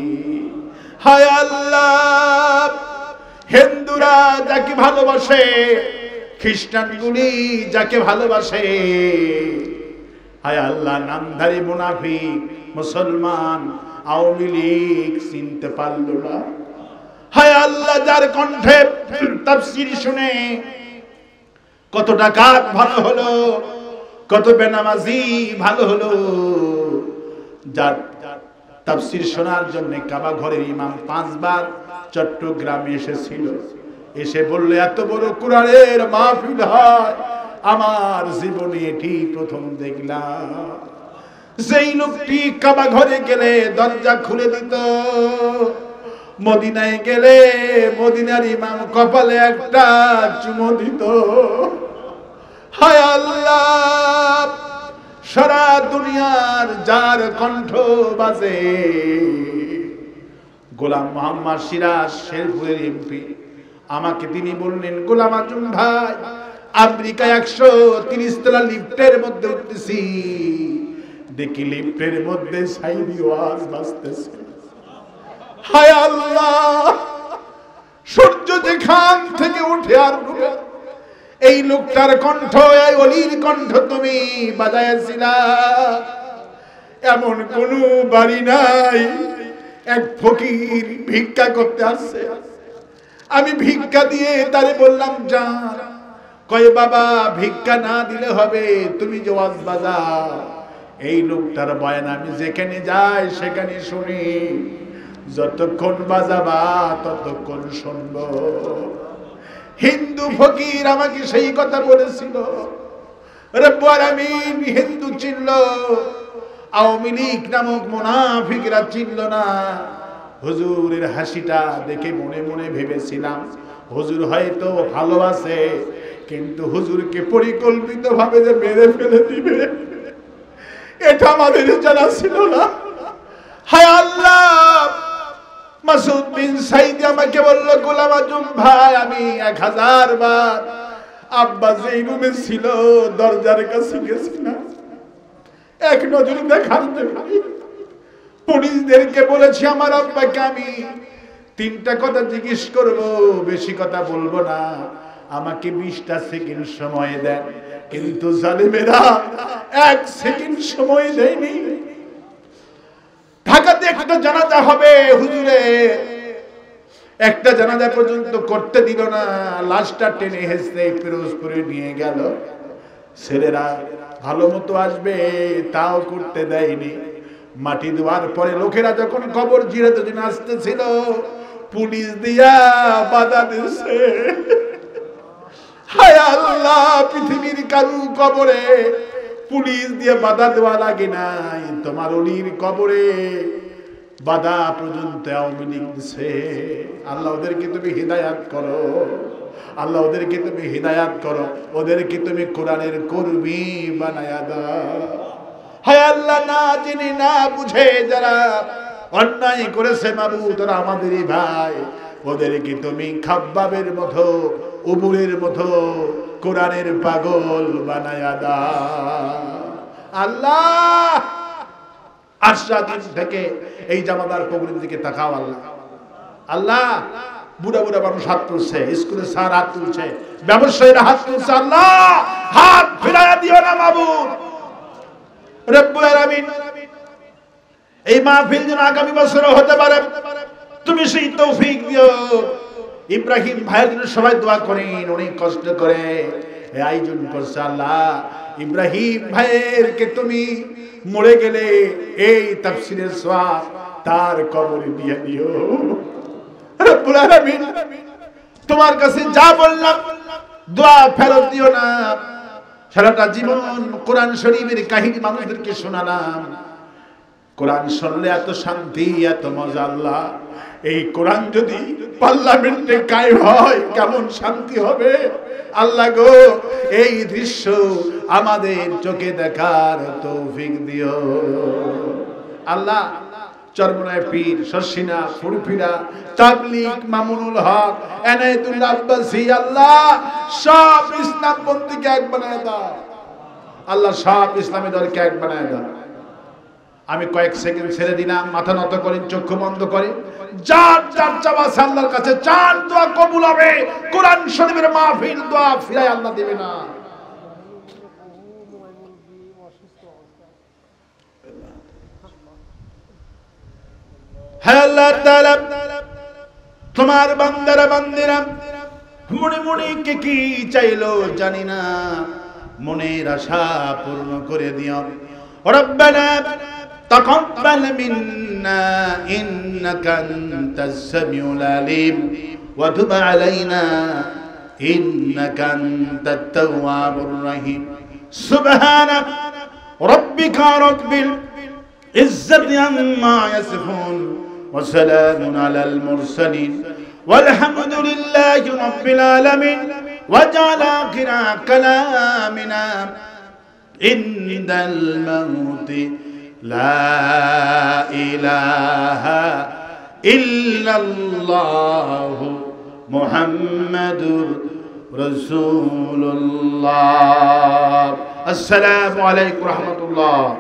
হায় আল্লাহ হিন্দুরা যাকে ভালোবাসে, খ্রিস্টানগুলি যাকে ভালোবাসে, হায় আল্লাহ নামধারী মুনাফিক মুসলমান আওয়ামী লীগ চিনতে পারল না। হায় আল্লাহ যার কণ্ঠে তাফসীর শুনে কত ডাকাত ভালো হলো, কত বেনামাজি ভালো হলো, যার তাফসীর শোনার জন্য কাবা ঘরের ইমাম 5 বার চট্টগ্রামে এসেছিল, এসে বলল এত বড় কোরআনের মাহফিল হয় আমার জীবনে এটি প্রথম দেখলাম। যেই লোকটি কাবা ঘরে গেলে দরজা খুলে দিত, মদিনায় গেলে মদিনার ইমাম কপালে একটা চুমো দিত। হায় আল্লাহ সারা দুনিয়ার যার কণ্ঠ বাজে, গোলাম মোহাম্মদ সিরাজ শেরপুরের এমপি, আমাকে তিনি বললেন গোলাম আজম ভাই আমেরিকা 130 তলা লিফটের মধ্যে উঠতেছি, দেখি লিফটের মধ্যে সাইদি ওয়াজ বাজতেছে। হায় আল্লাহ সূর্য যেখান থেকে উঠে আর ডুবে এই লোকটার কণ্ঠ, এই ওলির কণ্ঠ তুমি বাজাইছিলা। এমন কোন বাড়ি নাই এক ফকির ভিক্ষা করতে আসছে, আমি ভিক্ষা দিয়ে তারে বললাম যা, কয় বাবা ভিক্ষা না দিলে হবে, তুমি যে ওয়াজ বাজাও। এই লোকটার বয়ান আমি যেখানে যাই সেখানে শুনি, যতক্ষণ বাজাবা ততক্ষণ শুনবো। হিন্দু ফকির আমাকে সেই কথা বলেছিল, রব্বুল আলামিন হিন্দু চিনল, আওয়ামী লীগ নামক মুনাফিকরা চিনল না। হুজুরের হাসিটা দেখে মনে মনে ভেবেছিলাম হুজুর হয়তো ভালোবাসে, কিন্তু হুজুরকে পরিকল্পিতভাবে যে মেরে ফেলে দিবে এটা আমাদের জানা ছিল না। হায় আল্লাহ মাসুদ বিন সাইদ আমাকে বলল গোলাম আজম ভাই আমি 1000 বার আব্বা যেই রুমে ছিল দরজার কাছে গেছিলাম, এক নজর দেখার জন্য পুলিশদেরকে বলেছি আমার আব্বাকে আমি 3টা কথা জিজ্ঞেস করব, বেশি কথা বলবো না, আমাকে 20টা সেকেন্ড সময় দেন। কিন্তু জালিমেরা এক সেকেন্ড সময় দেয়নি। ঢাকাতে একটা জানাজা হবে হুজুরে, একটা জানাজা পর্যন্ত করতে দিল না, লাশটা টেনে হেসে পিরোজপুরে নিয়ে গেল। ছেলেরা ভালো মতো আসবে তাও করতে দেয়নি। মাটি দেওয়ার পরে লোকেরা যখন কবর জিরাতে দিন আসতেছিল, পুলিশ দিয়া বাধা দিছে। হায় আল্লাহ, পৃথিবীর কারু কবরে পুলিশ দিয়ে বাধা দেওয়া লাগে নাই, তোমার অলির কবরে বাধা পর্যন্ত আওয়ামী লীগ দিছে। আল্লাহ ওদেরকে তুমি হিদায়াত করো, আল্লাহ ওদেরকে তুমি হিদায়াত করো, ওদেরকে তুমি কোরআনের কর্মী বানায়া দাও। হায় আল্লাহ, না জেনে না বুঝে যারা অন্যায় করেছে মাবুদ, ওরা আমাদেরই ভাই, ওদেরকে তুমি খাব্বাবের মতো উবুরের মতো কোরআনের পাগল বানায়া দাও। আল্লাহ, আশা দিন থেকে এই জামাদার প্রবলেম দিকে তাকাও আল্লাহ। আল্লাহ, বুড়া বুড়া মানুষ হাত তুলছে, স্কুলে স্যার হাত তুলছে, ব্যবসায়ীরা হাত তুলছে, আল্লাহ হাত ফিরাইয়া দিও না মাবুদ রব্বুল আলামিন। এই মাহফিল যেন আগামী বছরও হতে পারে, তুমি সেই তৌফিক দিও। ইব্রাহিম ভাইয়ের জন্য সবাই দোয়া করেন, অনেক কষ্ট করে আয়োজন করছে। আল্লাহ, ইব্রাহিম ভাইয়েরকে তুমি মরে গেলে এই তাফসীরের সওয়াব তার কবরে দিয়ে দিও রব্বুল আলামিন। তোমার কাছে যা বললাম দোয়া ফেরত দিও না। সারাটা জীবন কোরআন শরীফের কাহিনী মানুষদেরকে শোনালাম, কোরআন শুনলে এত শান্তি, এত মজা। আল্লাহ, এই কোরআন যদি পার্লামেন্টে কায়েম হয় কেমন শান্তি হবে। আল্লাহ গো, এই দৃশ্য আমাদের চোখে দেখার তৌফিক দিও। আল্লাহ, চরমনায় পীর, শর্ষিনা, ফুরফিরা, তাবলীগ, মামুনুল হক, এনায়েতুল্লাহ আব্বাসী, আল্লাহ সব ইসলামপন্থীকে এক বানায় দাও। আল্লাহ, সব ইসলামী দলকে এক বানায় দাও। আমি কয়েক সেকেন্ড ছেড়ে দিলাম, মাথা নত করেন, চক্ষু বন্ধ করেন, যার যার চাওয়া আল্লাহর কাছে চার, দোয়া কবুল হবে। কোরআন শরীফের মাহফিল, দোয়া ফিরায় আল্লাহ দেবে না। হে আল্লাহ তাআলা, তোমার বান্দারা বান্দিরা মনে মনে কে কি চাইলো জানি না, মনের আশা পূর্ণ করে দিও। রব্বানা তাকাব্বাল মিন্না ইন্নাকা আনতাস সামিউল আলিম ওয়া তুব আলাইনা ইন্নাকা আনতাত তাওয়াবুর রহিম। সুবহানা রাব্বিকা রাব্বিল ইজ্জাতি আম্মা ইয়াসিফুন ওয়া সালামুন আলাল মুরসালিন والحمد لله رب العالمين. وجعل آخر كلامنا عند الموت لا إله إلا الله محمد رسول الله. السلام عليكم ورحمة الله.